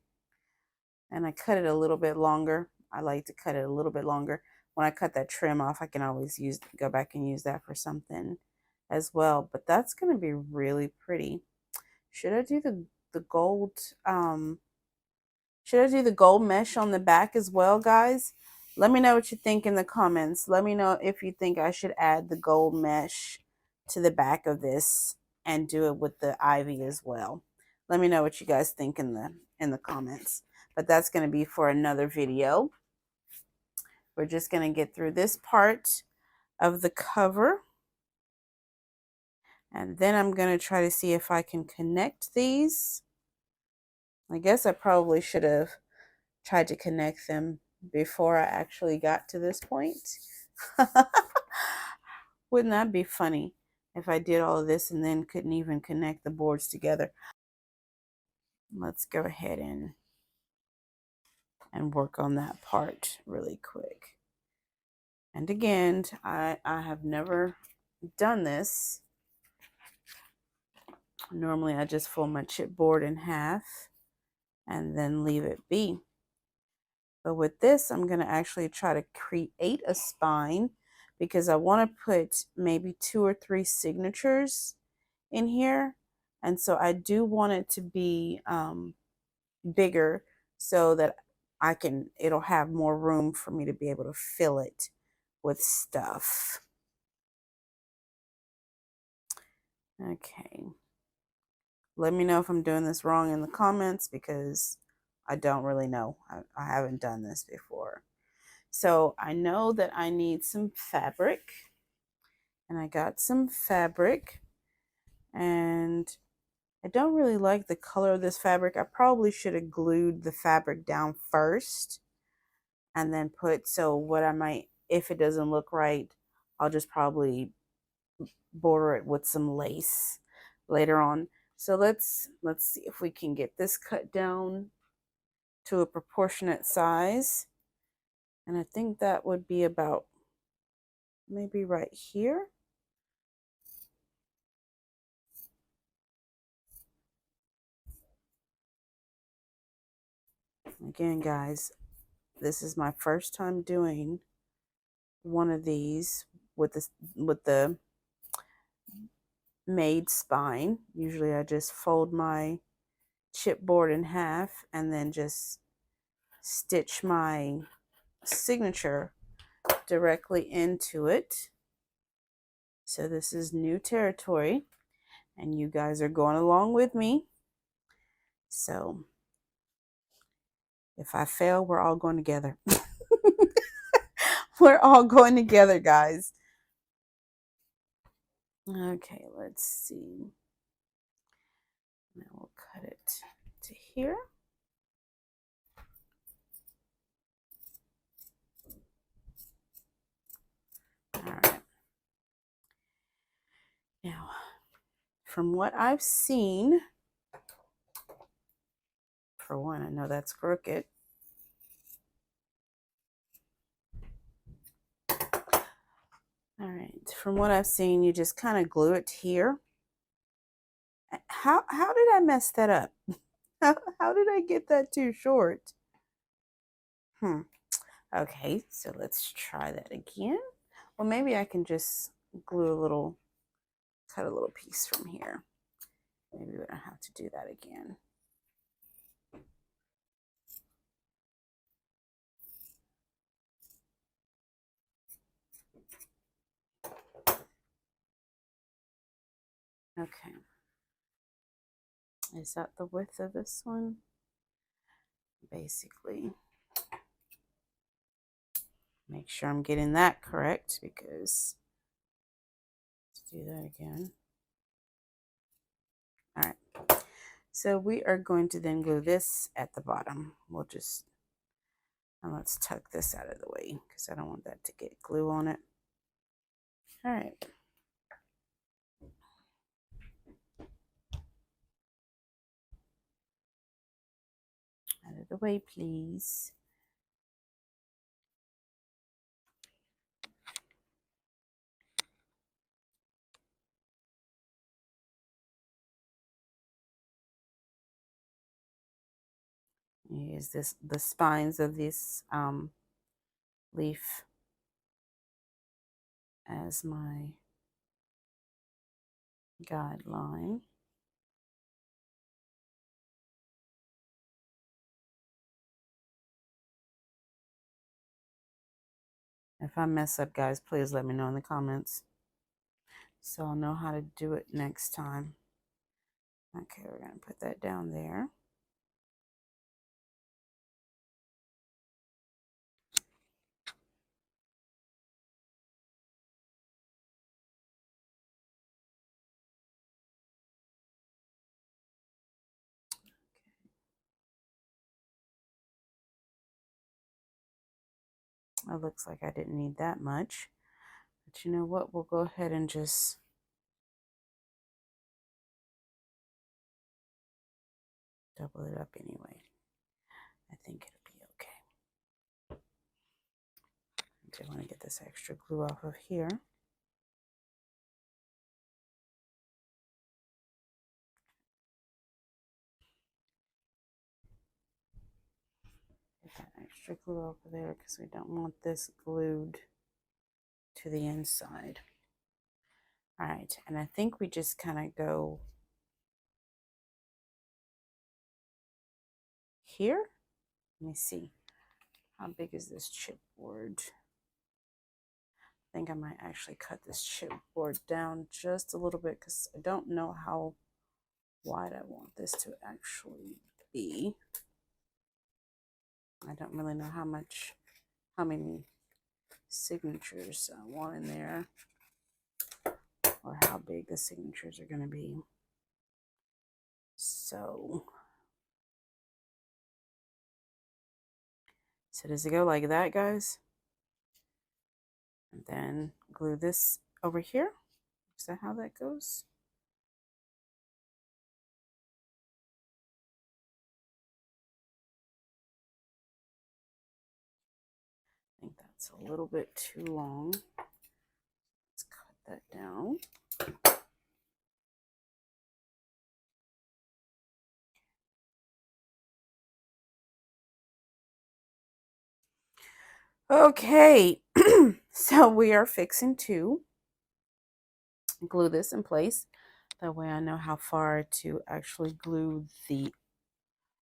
And I cut it a little bit longer. I like to cut it a little bit longer. When I cut that trim off, I can always go back and use that for something as well. But that's going to be really pretty. Should I do the gold should I do the gold mesh on the back as well, guys? Let me know what you think in the comments. Let me know if you think I should add the gold mesh to the back of this and do it with the ivy as well. Let me know what you guys think in the comments. But that's going to be for another video. We're just going to get through this part of the cover. And then I'm going to try to see if I can connect these. I guess I probably should have tried to connect them before I actually got to this point. Wouldn't that be funny if I did all of this and then couldn't even connect the boards together? Let's go ahead and work on that part really quick. And again, I have never done this. Normally I just fold my chipboard in half and then leave it be. But with this, I'm going to actually try to create a spine because I want to put maybe 2 or 3 signatures in here. And so I do want it to be bigger so that it'll have more room for me to be able to fill it with stuff. Okay. Let me know if I'm doing this wrong in the comments because I don't really know. I haven't done this before. So I know that I need some fabric, and I got some fabric, and I don't really like the color of this fabric. I probably should have glued the fabric down first and then put, so what I might, if it doesn't look right, I'll just probably border it with some lace later on. So let's see if we can get this cut down to a proportionate size. And I think that would be about maybe right here. Again, guys, this is my first time doing one of these with the made spine. Usually I just fold my chipboard in half and then just stitch my signature directly into it. So this is new territory, and you guys are going along with me. So if I fail, we're all going together. We're all going together, guys. Okay, let's see. Now we'll cut it to here. All right. Now, from what I've seen, for one, I know that's crooked. All right, from what I've seen, you just kind of glue it here. How did I mess that up? How did I get that too short? Okay, so let's try that again. Well, maybe I can just glue a little, cut a little piece from here. Maybe we don't have to do that again. Okay. Is that the width of this one? Basically. Make sure I'm getting that correct, because let's do that again. All right. So we are going to then glue this at the bottom. We'll just, and let's tuck this out of the way because I don't want that to get glue on it. All right. Out of the way, please. Use the spines of this leaf as my guideline. If I mess up, guys, please let me know in the comments so I'll know how to do it next time. Okay, we're going to put that down there. It looks like I didn't need that much. But you know what? We'll go ahead and just double it up anyway. I think it'll be okay. I want to get this extra glue off of here. Get that extra glue over there because we don't want this glued to the inside. All right, and I think we just kind of go here. Let me see. How big is this chipboard? I think I might actually cut this chipboard down just a little bit because I don't know how wide I want this to actually be. I don't really know how much how many signatures I want in there, or how big the signatures are going to be. So does it go like that, guys? And then glue this over here. Is that how that goes? I think that's a little bit too long. Let's cut that down. Okay, so we are fixing to glue this in place. That way I know how far to actually glue the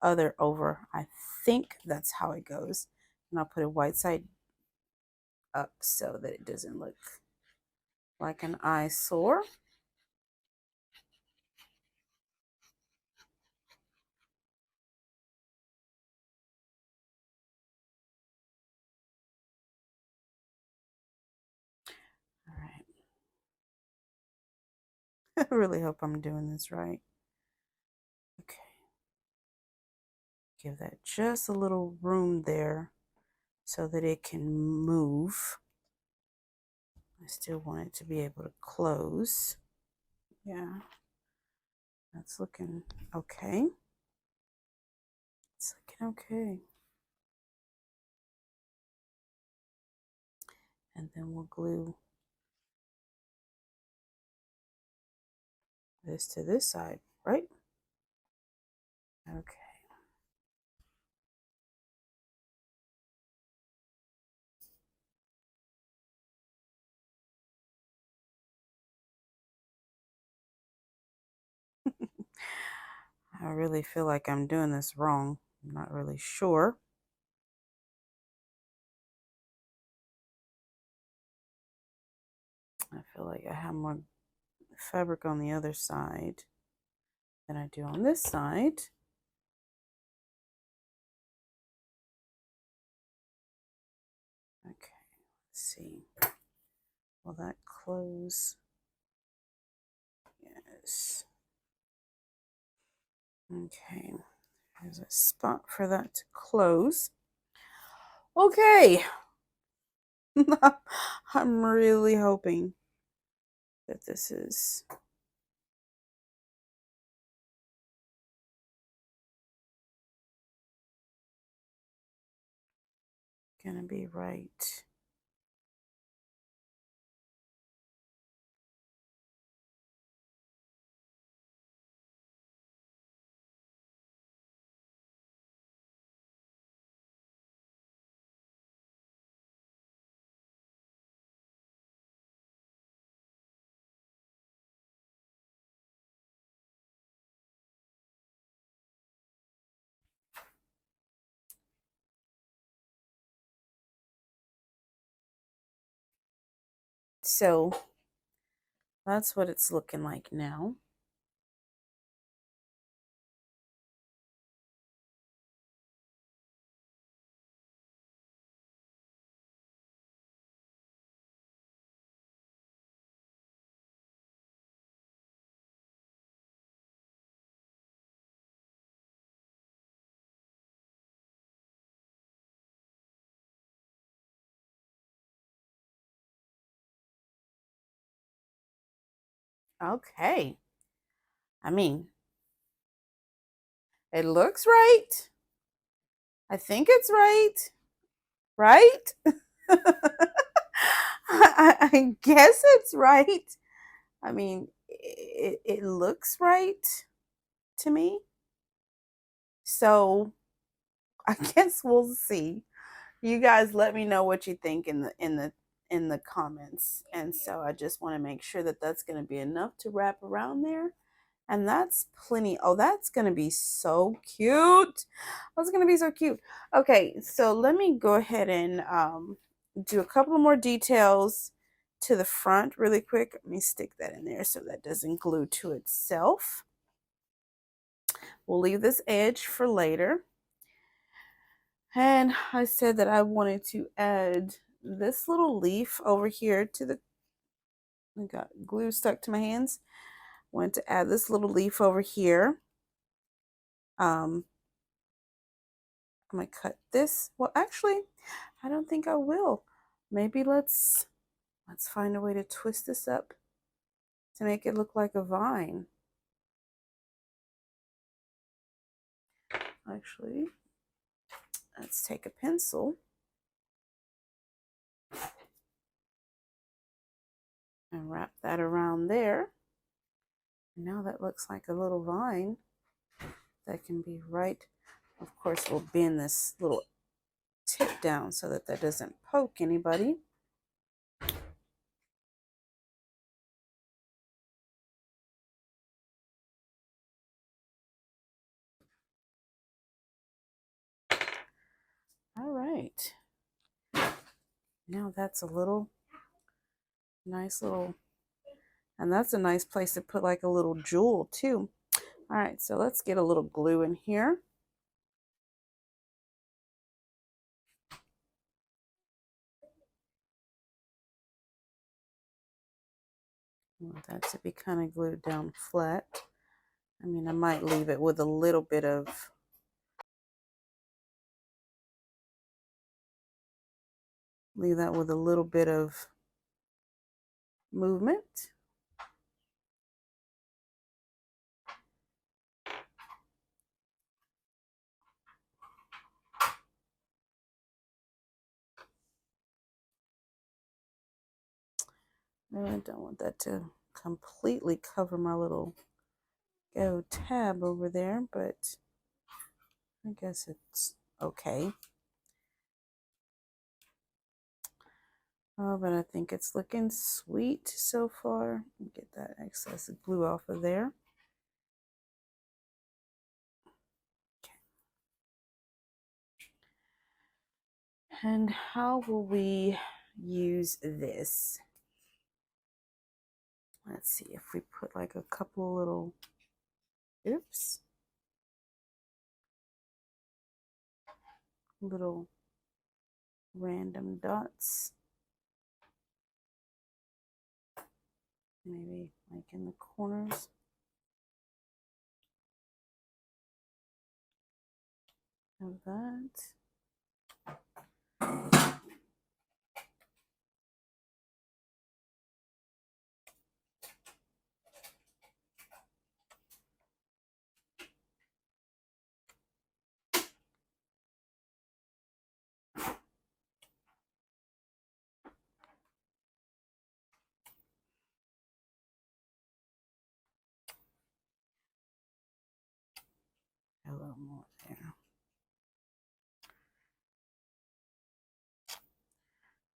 other over. I think that's how it goes. And I'll put it white side up so that it doesn't look like an eyesore. All right. I really hope I'm doing this right. Okay. Give that just a little room there so that it can move. I still want it to be able to close. Yeah. That's looking okay. It's looking okay. And then we'll glue this to this side, right? Okay. I really feel like I'm doing this wrong. I'm not really sure. I feel like I have more fabric on the other side than I do on this side. Okay, let's see. Will that close? Yes. Okay, there's a spot for that to close. Okay. I'm really hoping that this is gonna be right. So that's what it's looking like now. Okay. I mean, it looks right. I think it's right. Right? I guess it's right. I mean, it looks right to me. So I guess we'll see. You guys let me know what you think in the comments. And so I just want to make sure that that's going to be enough to wrap around there. And that's plenty. Oh, that's going to be so cute. That's going to be so cute. Okay, so let me go ahead and do a couple more details to the front really quick. Let me stick that in there so that doesn't glue to itself. We'll leave this edge for later. And I said that I wanted to add this little leaf over here to the, I got glue stuck to my hands. Wanted to add this little leaf over here. I'm gonna cut this. Well, actually, I don't think I will. Maybe let's find a way to twist this up to make it look like a vine. Actually, let's take a pencil and wrap that around there. Now that looks like a little vine that can be right. Of course, we'll bend this little tip down so that that doesn't poke anybody. All right. Now that's a little nice little, and that's a nice place to put like a little jewel too. All right, so let's get a little glue in here. I want that to be kind of glued down flat. I mean, I might leave it with a little bit of movement. I don't want that to completely cover my little go tab over there, but I guess it's okay. Oh, but I think it's looking sweet so far. Get that excess glue off of there. Okay. And how will we use this? Let's see if we put like a couple little, oops, little random dots. Maybe like in the corners of that. A little more there.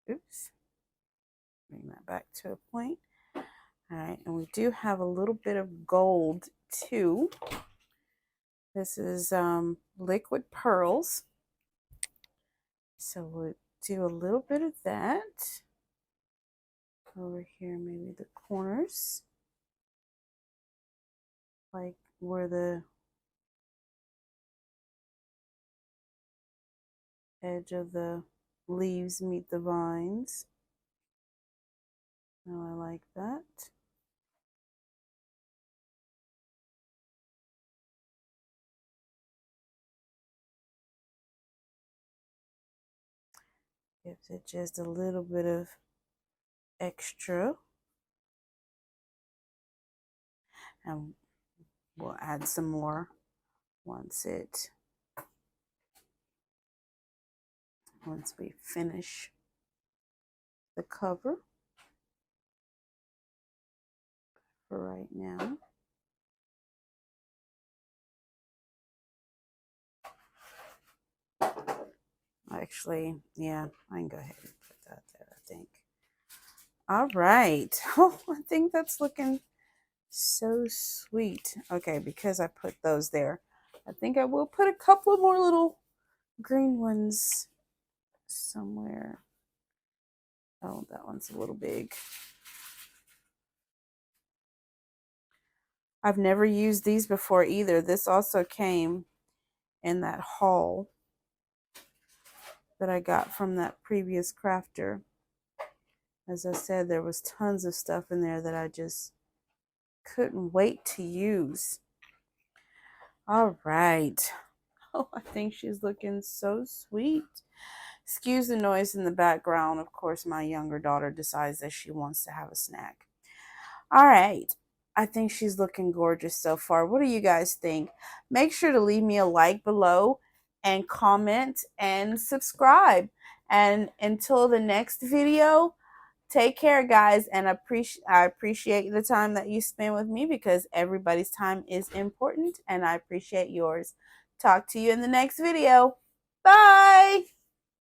Oops. Bring that back to a point. All right, and we do have a little bit of gold too. This is liquid pearls. So we'll do a little bit of that over here, maybe the corners, like where the edge of the leaves meet the vines. Oh, I like that. Gives it just a little bit of extra. And we'll add some more once we finish the cover. For right now. Actually, yeah, I can go ahead and put that there, I think. All right. Oh, I think that's looking so sweet. Okay, because I put those there, I think I will put a couple more little green ones somewhere. Oh, that one's a little big. I've never used these before either. This also came in that haul. that I got from that previous crafter. As I said, there was tons of stuff in there that I just couldn't wait to use. All right. Oh, I think she's looking so sweet. Excuse the noise in the background. Of course, my younger daughter decides that she wants to have a snack. All right. I think she's looking gorgeous so far. What do you guys think? Make sure to leave me a like below and comment and subscribe. And until the next video, take care, guys. And I appreciate the time that you spend with me because everybody's time is important and I appreciate yours. Talk to you in the next video. Bye.